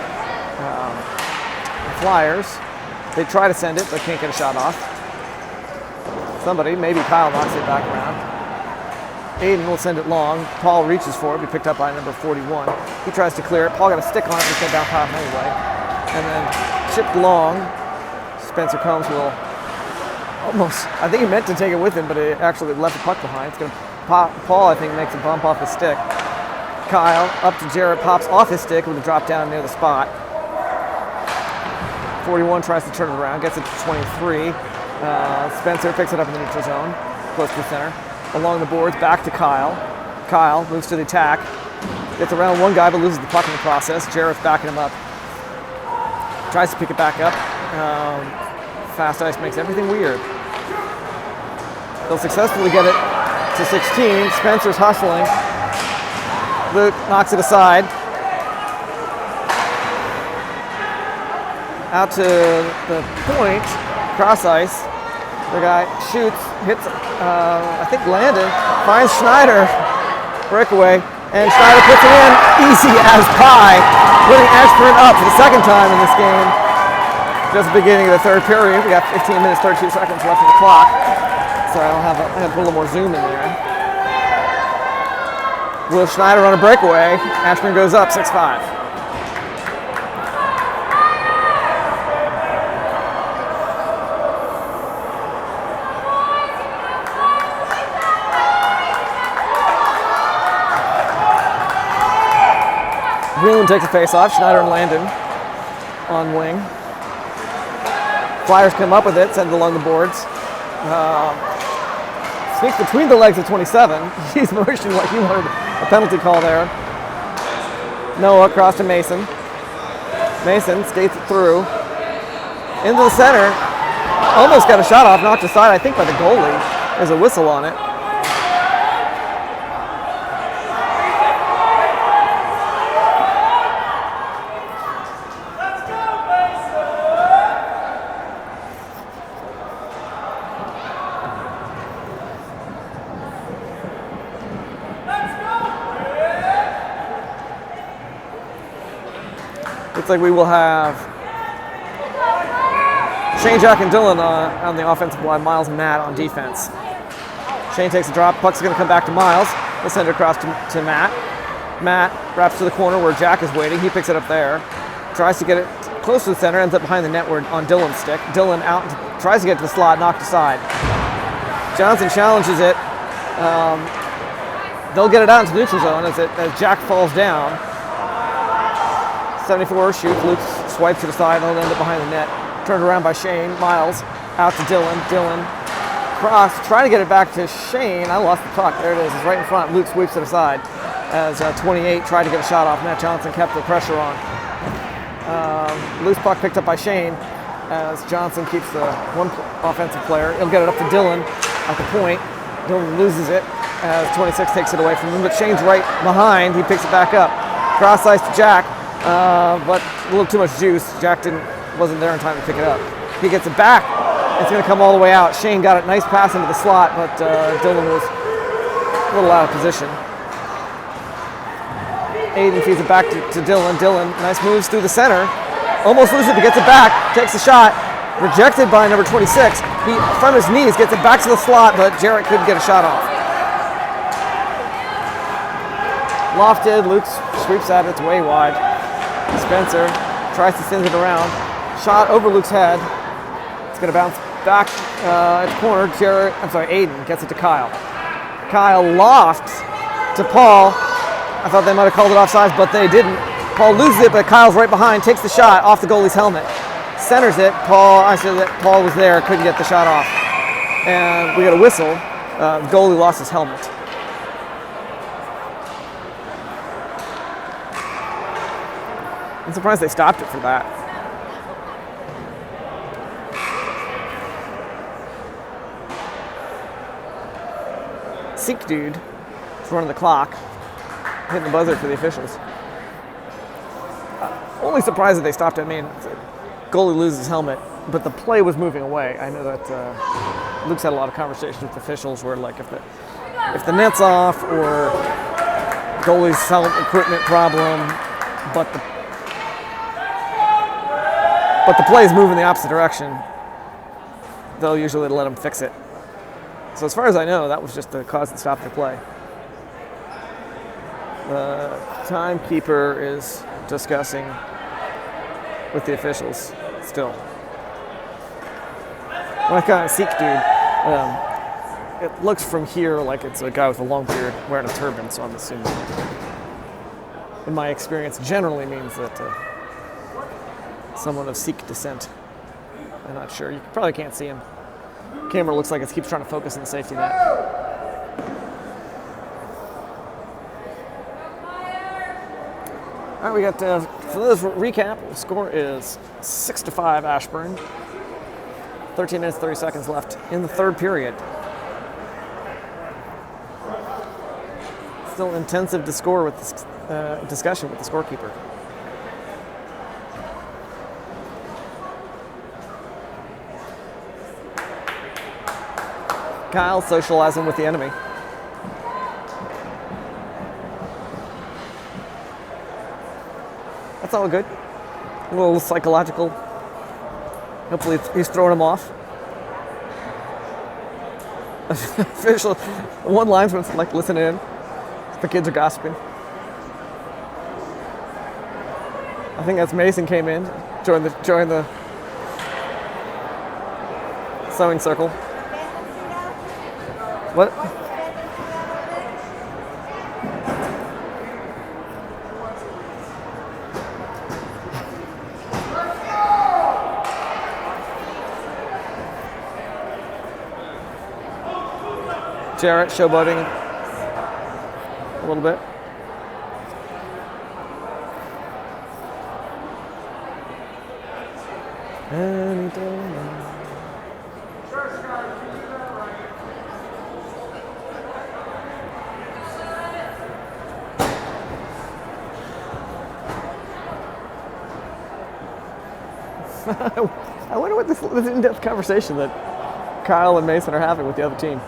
Flyers. They try to send it, but can't get a shot off. Somebody, maybe Kyle, knocks it back around. Aiden will send it long. Paul reaches for it. Be picked up by number 41. He tries to clear it. Paul got a stick on it. He's going down path anyway. And then chipped long. Spencer Combs will almost, I think he meant to take it with him, but it actually left the puck behind. It's going to pop. Paul, I think, makes a bump off his stick. Kyle up to Jarrett, pops off his stick with a drop down near the spot. 41 tries to turn it around, gets it to 23. Spencer picks it up in the neutral zone, close to the center. Along the boards, back to Kyle. Kyle moves to the attack. Gets around one guy, but loses the puck in the process. Jarrett's backing him up. Tries to pick it back up. Fast ice makes everything weird. They'll successfully get it to 16. Spencer's hustling. Luke knocks it aside. Out to the point, cross ice. The guy shoots, hits, I think Landon, finds Schneider, breakaway, and Schneider puts it in easy as pie, putting Ashburn up for the second time in this game. Just the beginning of the third period. We got 15 minutes, 32 seconds left of the clock. So I have to put a little more zoom in there. Will Schneider on a breakaway. Ashburn goes up 6-5. Greenland takes a face-off. Schneider and Landon on wing. Flyers come up with it, send it along the boards. Sneaks between the legs of 27. He's motioning like he wanted a penalty call there. Noah across to Mason. Mason skates it through. Into the center. Almost got a shot off, knocked aside, I think, by the goalie. There's a whistle on it. Looks like we will have Shane, Jack, and Dylan on the offensive line. Miles and Matt on defense. Shane takes a drop. Puck's going to come back to Miles. He'll send it across to Matt. Matt wraps to the corner where Jack is waiting. He picks it up there. Tries to get it close to the center. Ends up behind the net on Dylan's stick. Dylan out. Tries to get to the slot. Knocked aside. Johnson challenges it. They'll get it out into the neutral zone as Jack falls down. 74 shoots, Luke swipes to the side, they'll end up behind the net. Turned around by Shane, Miles, out to Dylan. Dylan, cross, trying to get it back to Shane. I lost the puck, there it is, it's right in front. Luke sweeps it aside as 28 tried to get a shot off. Matt Johnson kept the pressure on. Loose puck picked up by Shane as Johnson keeps the one offensive player. He'll get it up to Dylan at the point. Dylan loses it as 26 takes it away from him, but Shane's right behind. He picks it back up. Cross ice to Jack. But a little too much juice. Jack wasn't there in time to pick it up. He gets it back. It's going to come all the way out. Shane got a nice pass into the slot, but Dylan was a little out of position. Aiden feeds it back to Dylan. Dylan, nice moves through the center. Almost loses it, but gets it back. Takes a shot. Rejected by number 26. He, from his knees, gets it back to the slot, but Jarrett couldn't get a shot off. Lofted. Luke sweeps at it. It's way wide. Spencer tries to send it around. Shot over Luke's head. It's going to bounce back at the corner. Aiden gets it to Kyle. Kyle lofts to Paul. I thought they might have called it offsides, but they didn't. Paul loses it, but Kyle's right behind. Takes the shot off the goalie's helmet. Centers it. I said that Paul was there, couldn't get the shot off. And we got a whistle. The goalie lost his helmet. I'm surprised they stopped it for that. Sikh dude is running the clock, hitting the buzzer for the officials. Only surprised that they stopped it. I mean, goalie loses his helmet, but the play was moving away. I know that Luke's had a lot of conversations with officials where, like, if the net's off or goalie's helmet equipment problem, but the play is moving the opposite direction, they'll usually let them fix it. So as far as I know, that was just the cause that stopped the play. The timekeeper is discussing with the officials still. When I kind of Sikh dude, it looks from here like it's a guy with a long beard wearing a turban, so I'm assuming, in my experience, generally means that someone of Sikh descent. I'm not sure. You probably can't see him. Camera looks like it keeps trying to focus on the safety net. All right, we got, for this recap, the score is 6-5 Ashburn. 13 minutes, 30 seconds left in the third period. Still intensive to score with this, discussion with the scorekeeper. Kyle socializing with the enemy. That's all good. A little psychological. Hopefully he's throwing him off. Official, one linesman's like listening in. The kids are gossiping. I think that's Mason came in, joined the sewing circle. What? Jarrett showboating a little bit. And I wonder what this in-depth conversation that Kyle and Mason are having with the other team.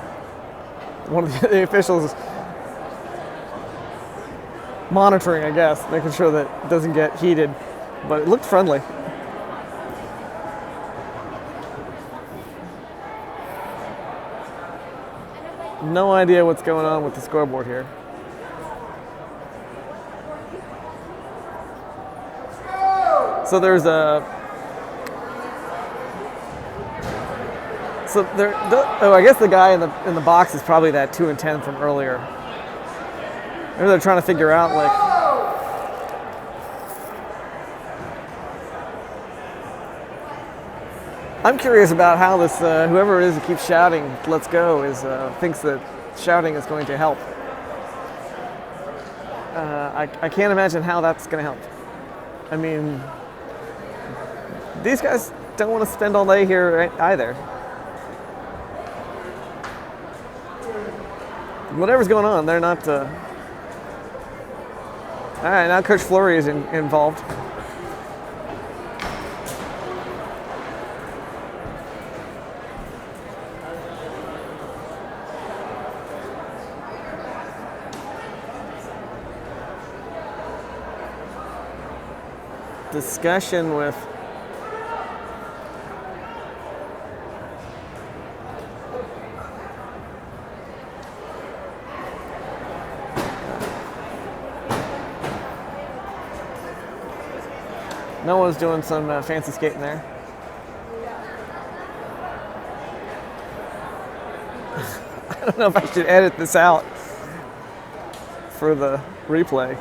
One of the officials is monitoring, I guess, making sure that it doesn't get heated, but it looked friendly. No idea what's going on with the scoreboard here. So there's a... So there, I guess the guy in the box is probably that 2 and 10 from earlier. Maybe they're trying to figure out like. I'm curious about how this whoever it is that keeps shouting "Let's go" thinks that shouting is going to help. I can't imagine how that's going to help. I mean, these guys don't want to spend all day here either. Whatever's going on, they're not. All right, now Coach Fleury is involved. Discussion with. Noah's doing some fancy skating there. I don't know if I should edit this out for the replay.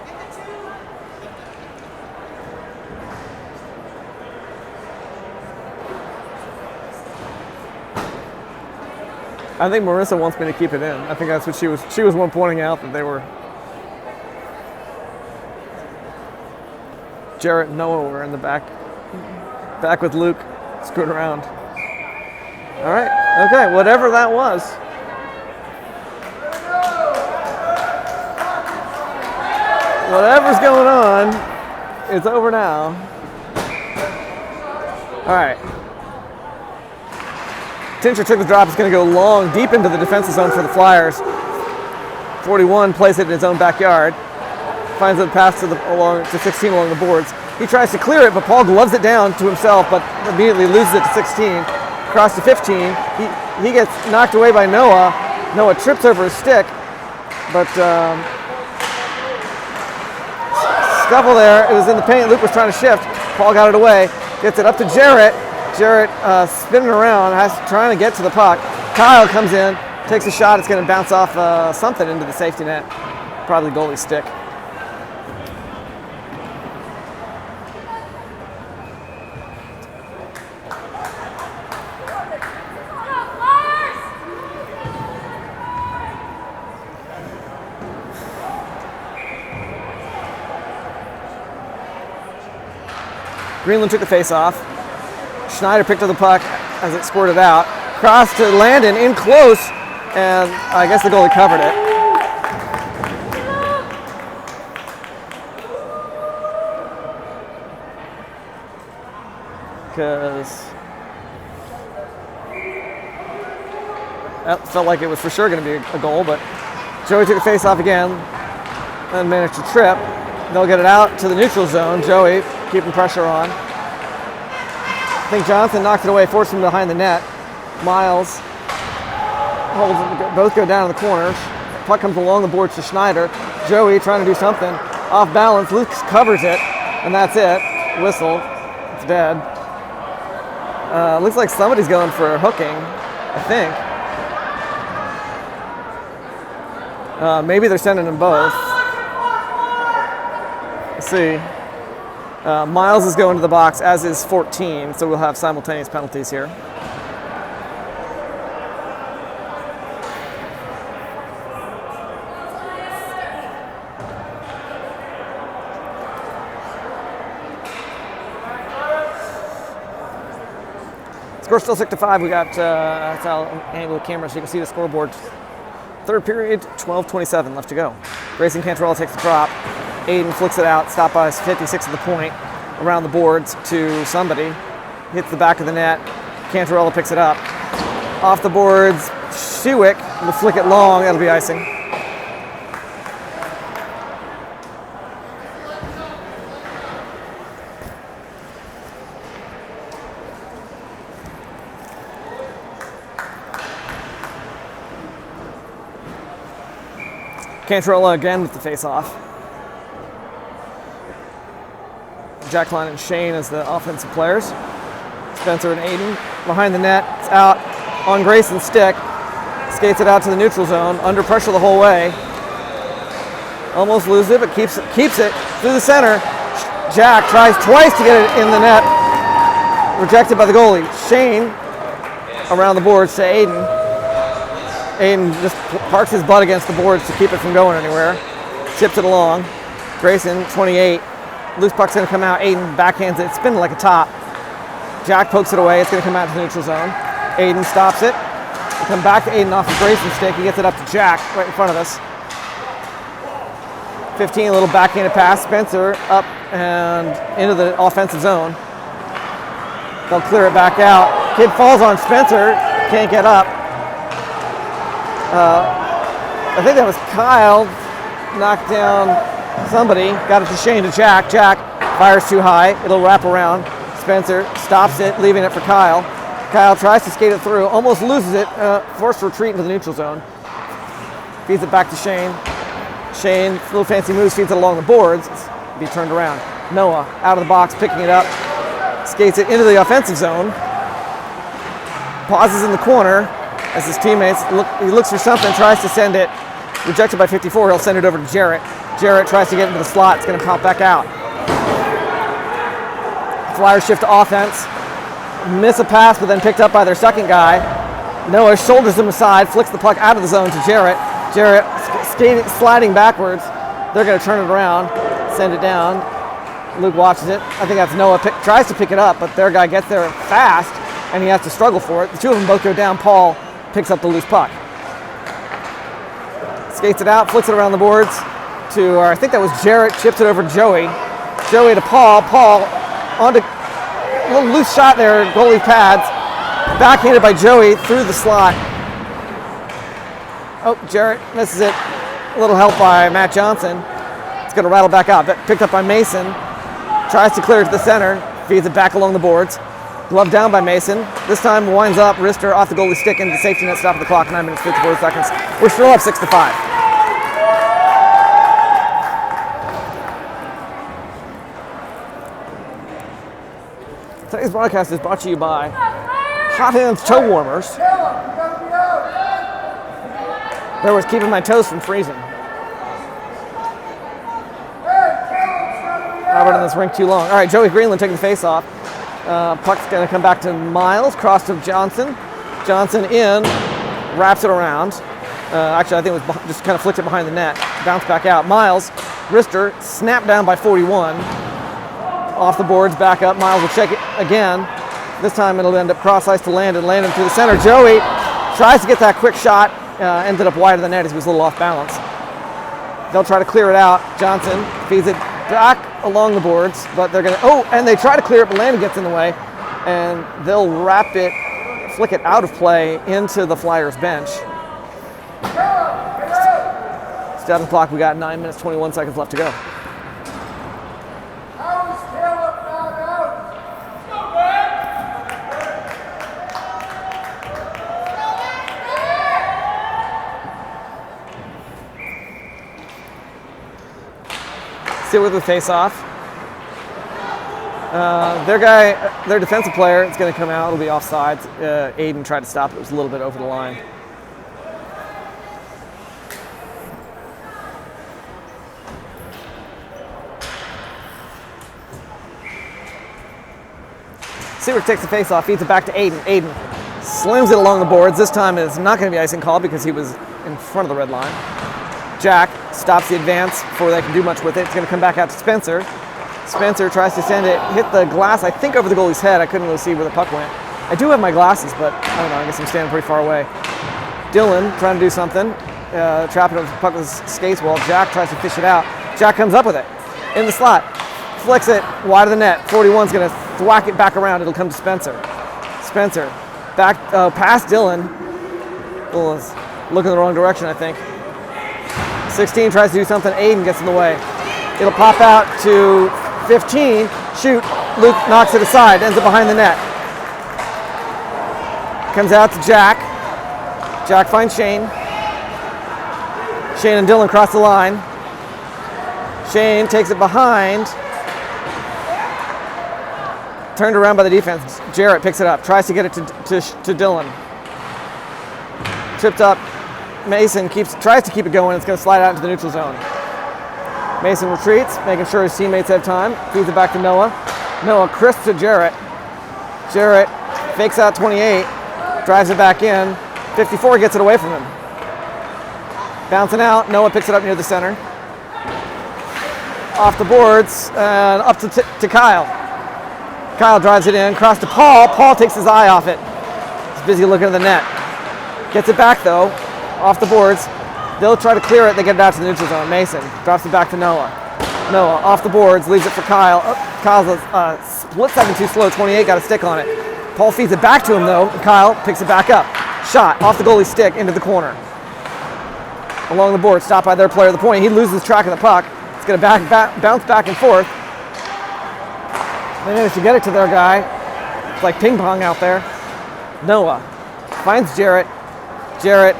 I think Marissa wants me to keep it in. I think that's what she was one pointing out that they were. Jarrett and Noah were in the back with Luke, screwing around. All right, okay, whatever that was. Whatever's going on, it's over now. All right. Tincher took the drop. It's going to go long, deep into the defensive zone for the Flyers. 41 plays it in his own backyard. Finds the pass to 16 along the boards. He tries to clear it, but Paul gloves it down to himself, but immediately loses it to 16. Across to 15. He gets knocked away by Noah. Noah trips over his stick, but scuffle there. It was in the paint. Luke was trying to shift. Paul got it away. Gets it up to Jarrett. Jarrett spinning around, trying to get to the puck. Kyle comes in, takes a shot. It's going to bounce off something into the safety net. Probably goalie's stick. Greenland took the face off. Schneider picked up the puck as it squirted out. Crossed to Landon in close, and I guess the goalie covered it. because that felt like it was for sure going to be a goal, but Joey took a face-off again and managed to trip. They'll get it out to the neutral zone. Joey keeping pressure on. I think Johnson knocked it away, forced him behind the net. Miles holds it, both go down in the corners. Puck comes along the boards to Schneider. Joey trying to do something. Off balance, Luke covers it, and that's it. Whistle, it's dead. Looks like somebody's going for hooking, I think. Maybe they're sending them both. Let's see. Miles is going to the box, as is 14, so we'll have simultaneous penalties here. Score still 6-5. We got, that's how angle the camera so you can see the scoreboard. Third period, 12:27 left to go. Grayson Cantarella takes the drop. Aiden flicks it out, stopped by 56 at the point, around the boards to somebody. Hits the back of the net. Cantarella picks it up. Off the boards, Shewick will flick it long. That'll be icing. Cantarella again with the face-off. Jack Klein and Shane as the offensive players. Spencer and Aiden behind the net. It's out on Grayson's stick. Skates it out to the neutral zone. Under pressure the whole way. Almost loses it, but keeps it through the center. Jack tries twice to get it in the net. Rejected by the goalie. Shane around the boards to Aiden. Aiden just parks his butt against the boards to keep it from going anywhere. Chips it along. Grayson, 28. Loose puck's going to come out. Aiden backhands it, spinning like a top. Jack pokes it away. It's going to come out to the neutral zone. Aiden stops it. We'll come back to Aiden off the Grayson's stick. He gets it up to Jack right in front of us. 15, a little backhanded pass. Spencer up and into the offensive zone. They'll clear it back out. Kid falls on Spencer. Can't get up. I think that was Kyle. Knocked down somebody. Got it to Shane to Jack. Jack fires too high. It'll wrap around. Spencer stops it, leaving it for Kyle. Kyle tries to skate it through. Almost loses it. Forced retreat into the neutral zone. Feeds it back to Shane. Shane, little fancy moves, feeds it along the boards. Be turned around. Noah out of the box, picking it up. Skates it into the offensive zone. Pauses in the corner as his teammates look. He looks for something, tries to send it. Rejected by 54. He'll send it over to Jarrett. Jarrett tries to get into the slot. It's going to pop back out. Flyers shift to offense. Miss a pass, but then picked up by their second guy. Noah shoulders him aside, flicks the puck out of the zone to Jarrett. Jarrett sliding backwards. They're going to turn it around, send it down. Luke watches it. I think that's Noah. Tries to pick it up, but their guy gets there fast, and he has to struggle for it. The two of them both go down. Paul picks up the loose puck. Skates it out, flicks it around the boards to, I think that was Jarrett, chips it over to Joey. Joey to Paul. Paul onto a little loose shot there, goalie pads. Backhanded by Joey through the slot. Oh, Jarrett misses it. A little help by Matt Johnson. It's going to rattle back out. Picked up by Mason. Tries to clear it to the center. Feeds it back along the boards. Glove down by Mason. This time winds up. Wrister off the goalie stick into the safety net. Stop of the clock. 9 minutes 54 seconds. We're still up 6-5. Today's broadcast is brought to you by Hot Hands Toe Warmers. That was keeping my toes from freezing. I've been in this rink too long. All right, Joey Greenland taking the face off. Puck's going to come back to Miles, cross to Johnson. Johnson in, wraps it around. Actually, I think it was just kind of flicked it behind the net. Bounce back out. Miles, wrister, snapped down by 41. Off the boards, back up. Miles will check it again. This time it'll end up cross ice to Landon. Landon through the center. Joey tries to get that quick shot. Ended up wide of the net as he was a little off balance. They'll try to clear it out. Johnson feeds it back along the boards, but they're going to, and they try to clear it, but Landon gets in the way. and they'll flick it out of play into the Flyers bench. Stay on the clock. We got 9 minutes, 21 seconds left to go. Sit with the face-off. Their defensive player, it's going to come out. It'll be offsides. Aiden tried to stop it. It was a little bit over the line. Seaworth takes the face-off, feeds it back to Aiden. Aiden slams it along the boards. This time it's not going to be icing call because he was in front of the red line. Jack stops the advance before they can do much with it. It's going to come back out to Spencer. Spencer tries to send it, hit the glass, I think over the goalie's head. I couldn't really see where the puck went. I do have my glasses, but I don't know, I guess I'm standing pretty far away. Dylan trying to do something, trapping the puck with his skates while Jack tries to fish it out. Jack comes up with it in the slot, flicks it wide of the net. 41's going to thwack it back around. It'll come to Spencer. Spencer back past Dylan. Dylan's looking the wrong direction, I think. 16 tries to do something. Aiden gets in the way. It'll pop out to 15. Shoot. Luke knocks it aside. Ends up behind the net. Comes out to Jack. Jack finds Shane. Shane and Dylan cross the line. Shane takes it behind. Turned around by the defense. Jarrett picks it up. Tries to get it to Dylan. Tripped up. Mason tries to keep it going. It's going to slide out into the neutral zone. Mason retreats, making sure his teammates have time. Feeds it back to Noah. Noah crisps to Jarrett. Jarrett fakes out 28, drives it back in. 54 gets it away from him. Bouncing out, Noah picks it up near the center. Off the boards and up to Kyle. Kyle drives it in, cross to Paul. Paul takes his eye off it. He's busy looking at the net. Gets it back though. Off the boards. They'll try to clear it. They get it out to the neutral zone. Mason drops it back to Noah. Noah off the boards, leaves it for Kyle. Kyle's a split second too slow. 28 got a stick on it. Paul feeds it back to him though. Kyle picks it back up. Shot off the goalie's stick into the corner. Along the board, stopped by their player at the point. He loses track of the puck. It's going to bounce back and forth. They manage to get it to their guy. It's like ping pong out there. Noah finds Jarrett. Jarrett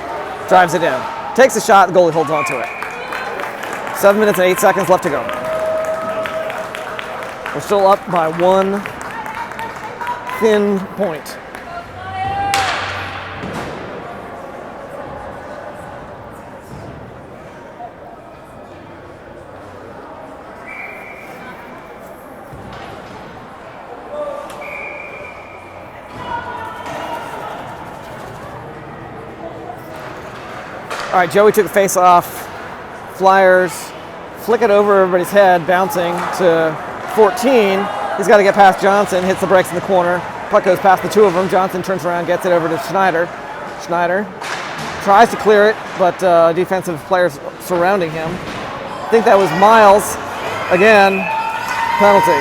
drives it in. Takes a shot, the goalie holds on to it. 7 minutes and 8 seconds left to go. We're still up by one thin point. All right, Joey took the face off. Flyers flick it over everybody's head, bouncing to 14. He's got to get past Johnson, hits the brakes in the corner. Puck goes past the two of them. Johnson turns around, gets it over to Schneider. Schneider tries to clear it, but defensive players surrounding him. I think that was Miles. Again, penalty.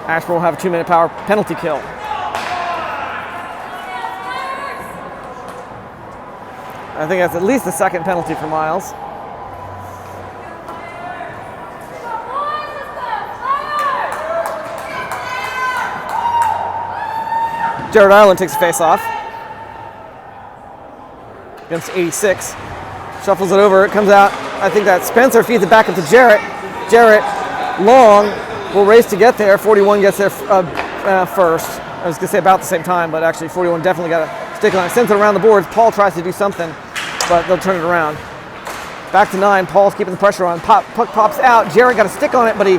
Ashburn will have a 2-minute power penalty kill. I think that's at least the second penalty for Miles. Jared Ireland takes a face off against 86. Shuffles it over, it comes out. I think that Spencer feeds it back up to Jarrett. Jarrett, long, will race to get there. 41 gets there first. I was going to say about the same time, but actually 41 definitely got a stick on it. Sends it around the boards. Paul tries to do something, but they'll turn it around. Back to 9. Paul's keeping the pressure on. Puck pops out. Jarrett got a stick on it, but he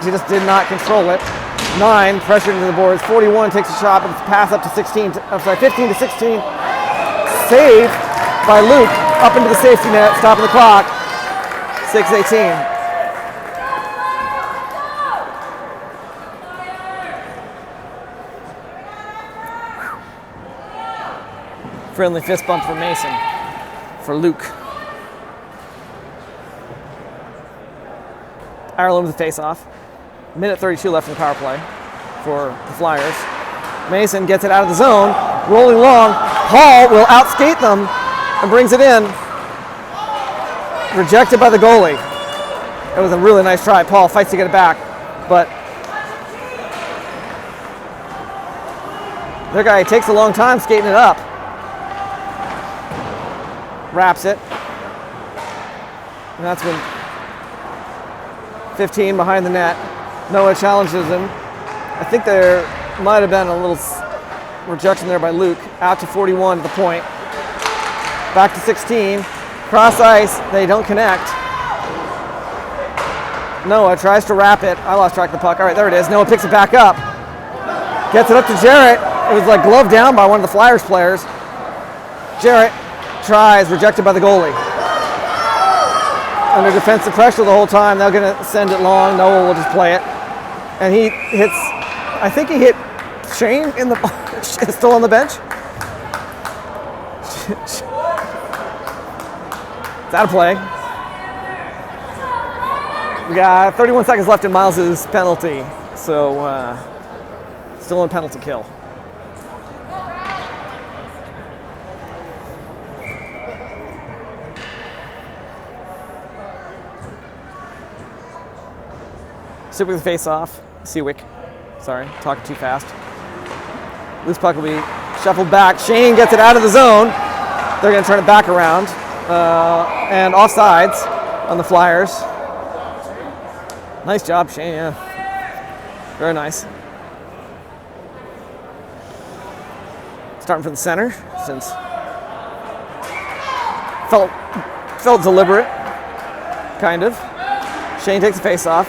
just did not control it. 9 pressured into the boards. 41 takes a shot, but it's a pass up to 15 to 16. Saved by Luke up into the safety net, stopping the clock. 6:18. Friendly fist bump for Mason, for Luke. Ireland with the face-off. Minute 32 left in the power play for the Flyers. Mason gets it out of the zone, rolling long. Paul will outskate them and brings it in. Rejected by the goalie. It was a really nice try. Paul fights to get it back, but their guy takes a long time skating it up. Wraps it. And that's when 15 behind the net. Noah challenges him. I think there might have been a little rejection there by Luke. Out to 41 at the point. Back to 16. Cross ice. They don't connect. Noah tries to wrap it. I lost track of the puck. All right, there it is. Noah picks it back up. Gets it up to Jarrett. It was like gloved down by one of the Flyers players. Jarrett tries, rejected by the goalie. Under defensive pressure the whole time. They're going to send it long. Noah will just play it. And he hits, I think he hit Shane in the, still on the bench. It's out of play. We got 31 seconds left in Miles' penalty. So, still on penalty kill. Sit with the face-off. Seawick. Sorry, talking too fast. Loose puck will be shuffled back. Shane gets it out of the zone. They're going to turn it back around. And offsides on the Flyers. Nice job, Shane, yeah. Very nice. Starting from the center, since felt deliberate, kind of. Shane takes the face-off.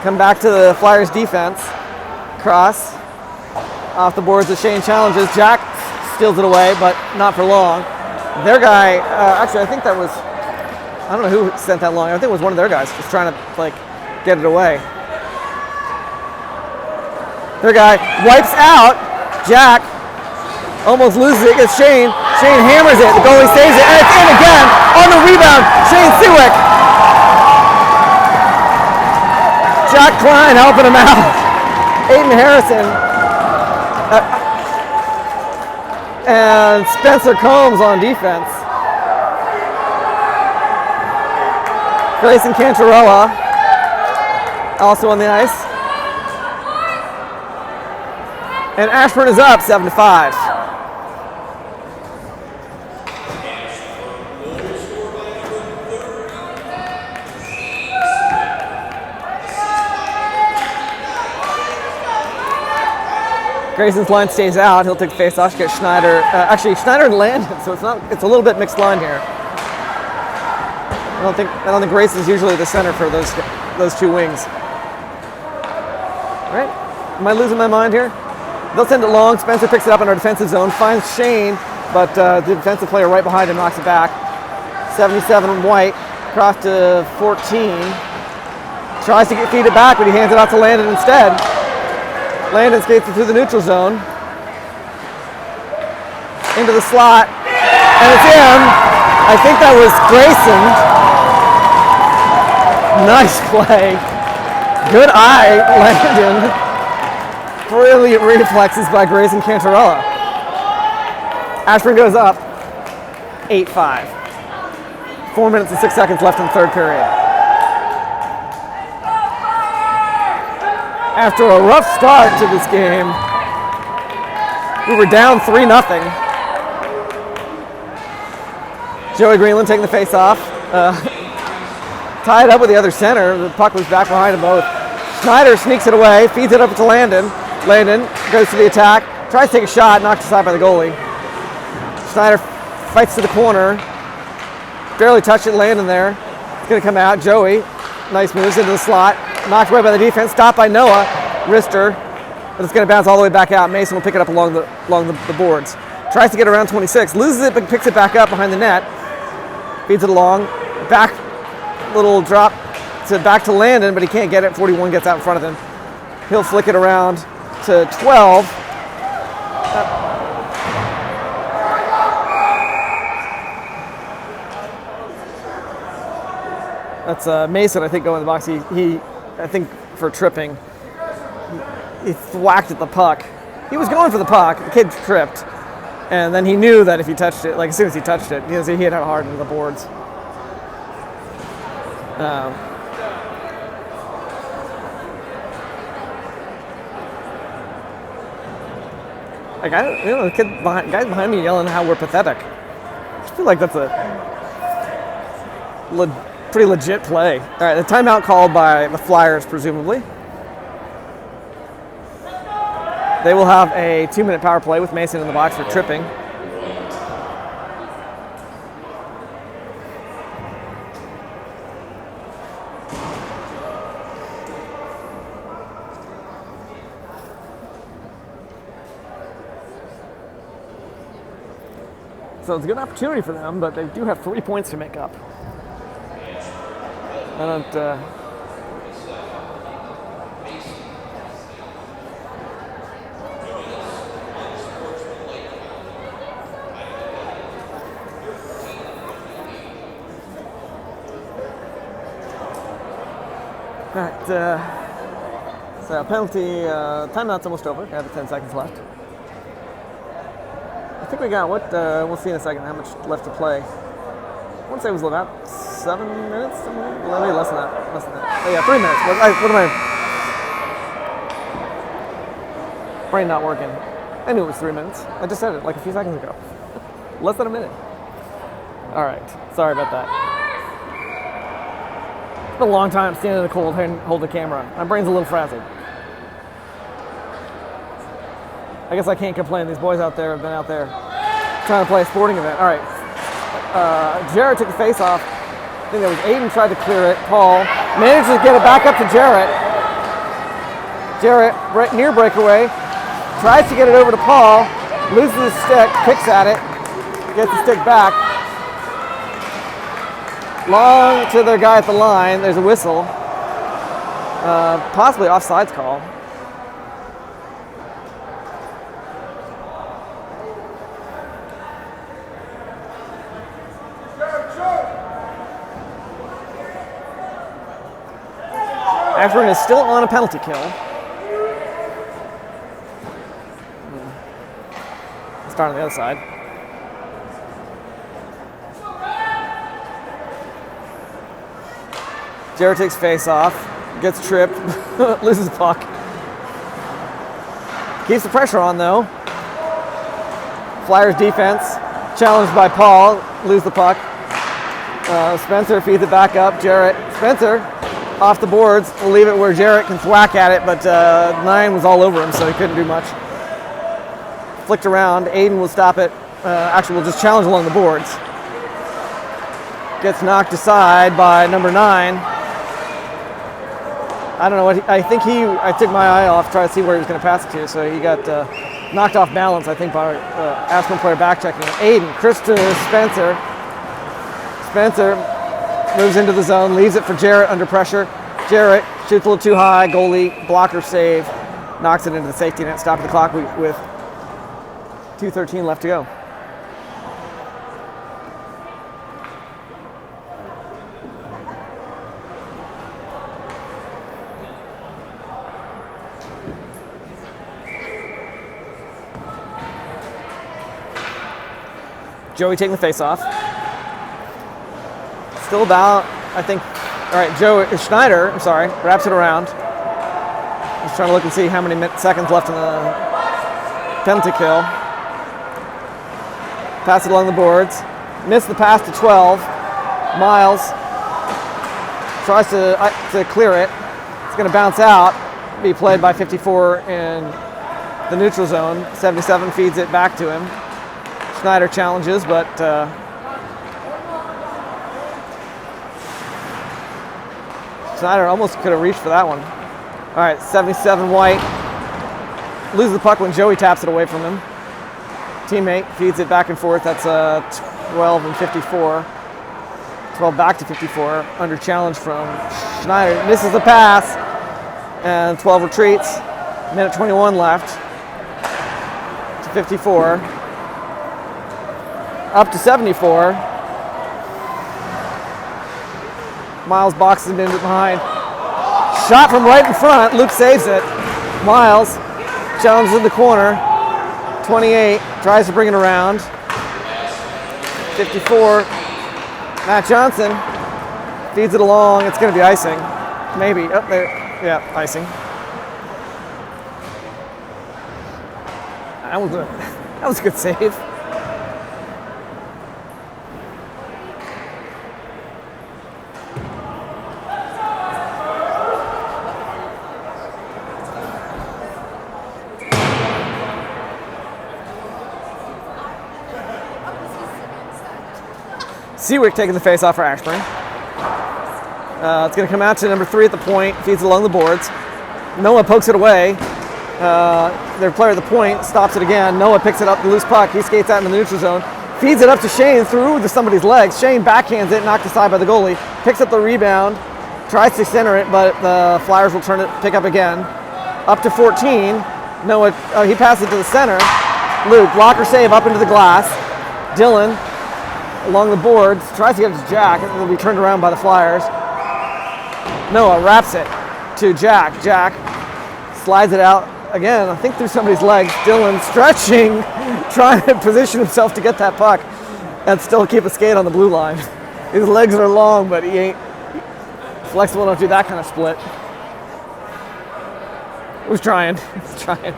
Come back to the Flyers defense. Cross. Off the boards that Shane challenges. Jack steals it away, but not for long. Their guy, actually I think that was, I don't know who sent that long. I think it was one of their guys just trying to like get it away. Their guy wipes out. Jack almost loses it. It's Shane. Shane hammers it. The goalie saves it, and it's in again on the rebound. Shane Seawick. Jack Klein helping him out. Aiden Harrison and Spencer Combs on defense. Grayson Cantarella also on the ice. And Ashburn is up 7-5. Grayson's line stays out. He'll take the face-off. Get Schneider. Actually, Schneider and Landon. So it's a little bit mixed line here. I don't think Grayson's usually the center for those two wings. All right. Am I losing my mind here? They'll send it long. Spencer picks it up in our defensive zone. Finds Shane, but the defensive player right behind him knocks it back. 77 White. Across to 14. Tries to feed it back, but he hands it out to Landon instead. Landon skates it through the neutral zone. Into the slot. And it's in. I think that was Grayson. Nice play. Good eye, Landon. Brilliant reflexes by Grayson Cantarella. Ashburn goes up 8-5. 4 minutes and 6 seconds left in the third period. After a rough start to this game, we were down 3-0. Joey Greenland taking the face off. Tied up with the other center. The puck was back behind them both. Schneider sneaks it away, feeds it up to Landon. Landon goes to the attack, tries to take a shot, knocked aside by the goalie. Schneider fights to the corner. Barely touched it, Landon there. It's going to come out. Joey, nice moves into the slot. Knocked away by the defense, stopped by Noah. Wrister, but it's going to bounce all the way back out. Mason will pick it up along the boards. Tries to get around 26, loses it, but picks it back up behind the net. Feeds it along. Back, little drop back to Landon, but he can't get it. 41 gets out in front of him. He'll flick it around to 12. That's Mason, I think, going in the box. He I think, for tripping, he thwacked at the puck. He was going for the puck. The kid tripped. And then he knew that if he touched it, like as soon as he touched it, he hit it hard into the boards. Like the guys behind me yelling how we're pathetic. I feel like that's a pretty legit play. All right, the timeout called by the Flyers, presumably. They will have a 2-minute power play with Mason in the box for tripping. So it's a good opportunity for them, but they do have 3 points to make up. I don't. All right. So penalty. Timeout's almost over. We have 10 seconds left. I think we got what? We'll see in a second how much left to play. I want to say it was about 7 minutes, maybe less than that. Oh yeah, 3 minutes. What am I? Brain not working. I knew it was 3 minutes. I just said it like a few seconds ago. Less than a minute. All right. Sorry about that. It's been a long time standing in the cold and hold the camera. My brain's a little frazzled. I guess I can't complain. These boys out there have been out there trying to play a sporting event. All right. Jarrett took the face off. I think that was Aiden tried to clear it. Paul managed to get it back up to Jarrett. Jarrett, near breakaway, tries to get it over to Paul, loses his stick, kicks at it, gets the stick back. Long to their guy at the line. There's a whistle. Possibly offsides call. Ashburn is still on a penalty kill. Start on the other side. Jarrett takes face off, gets tripped, loses the puck. Keeps the pressure on though. Flyers defense, challenged by Paul, lose the puck. Spencer feeds it back up. Jarrett, Spencer, off the boards. We'll leave it where Jarrett can thwack at it, but 9 was all over him, so he couldn't do much. Flicked around. Aiden will stop it. Actually, will just challenge along the boards. Gets knocked aside by number 9. I don't know what I took my eye off, try to see where he was going to pass it to, so he got knocked off balance, I think, by Ashburn player back checking. Aiden, Chris to Spencer. Spencer moves into the zone, leaves it for Jarrett under pressure. Jarrett shoots a little too high, goalie, blocker save, knocks it into the safety net, stopping the clock with 2:13 left to go. Joey taking the face off. Still about, I think, all right, Schneider, wraps it around. Just trying to look and see how many seconds left in the penalty kill. Pass it along the boards. Missed the pass to 12. Miles tries to clear it. It's going to bounce out, be played by 54 in the neutral zone. 77 feeds it back to him. Schneider challenges, but Schneider almost could have reached for that one. All right, 77 White loses the puck when Joey taps it away from him. Teammate feeds it back and forth. That's 12 and 54. 12 back to 54. Under challenge from Schneider. Misses the pass, and 12 retreats. Minute 21 left to 54. Up to 74. Miles boxes him in behind. Shot from right in front. Luke saves it. Miles challenges in the corner. 28 tries to bring it around. 54. Matt Johnson feeds it along. It's going to be icing. Maybe. Up there. Yeah, icing. That was a good save. Seawick taking the face off for Ashburn. It's going to come out to number 3 at the point, feeds it along the boards. Noah pokes it away. Their player at the point stops it again. Noah picks it up, the loose puck. He skates out in the neutral zone. Feeds it up to Shane through somebody's legs. Shane backhands it, knocked aside by the goalie. Picks up the rebound, tries to center it, but the Flyers will pick up again. Up to 14. Noah, he passes it to the center. Luke, blocker save up into the glass. Dylan, along the boards, tries to get it to Jack. It will be turned around by the Flyers. Noah wraps it to Jack. Jack slides it out again, I think through somebody's legs. Dylan stretching, trying to position himself to get that puck and still keep a skate on the blue line. His legs are long, but he ain't flexible enough to do that kind of split. He was trying. He's trying.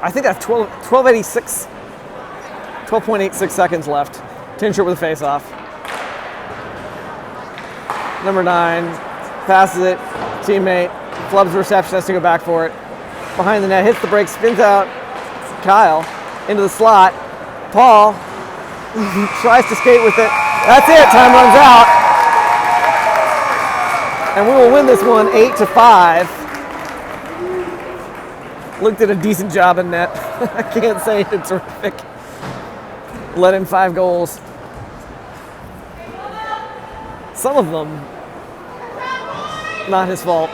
I think that's 12.86 seconds left. Tincher with a face-off. Number 9 passes it. Teammate flubs the reception, has to go back for it. Behind the net, hits the break, spins out. Kyle into the slot. Paul tries to skate with it. That's it. Time runs out, and we will win this one 8-5. Luke did a decent job in net. I can't say it's terrific. Let in 5 goals. Some of them, not his fault.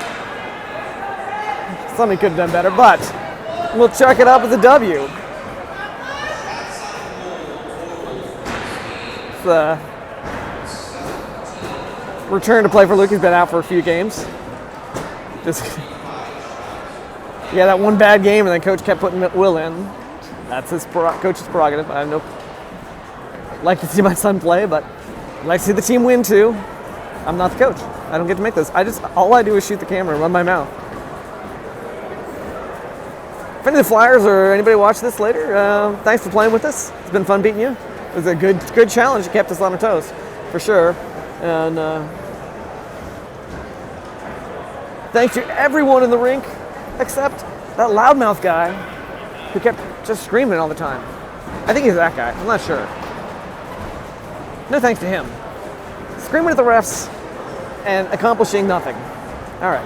Some he could have done better, but we'll chalk it up as a W. It's the return to play for Luke. He's been out for a few games. Yeah, that one bad game, and then coach kept putting Will in. That's his coach's prerogative. I have like to see my son play, but I'd like to see the team win too. I'm not the coach. I don't get to make those. All I do is shoot the camera and run my mouth. If any of the Flyers or anybody watch this later, thanks for playing with us. It's been fun beating you. It was a good challenge. It kept us on our toes, for sure. And thanks to everyone in the rink, except that loudmouth guy who kept just screaming all the time. I think he's that guy. I'm not sure. No thanks to him. Screaming at the refs and accomplishing nothing. All right.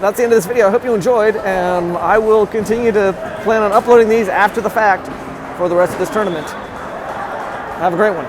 That's the end of this video. I hope you enjoyed, and I will continue to plan on uploading these after the fact for the rest of this tournament. Have a great one.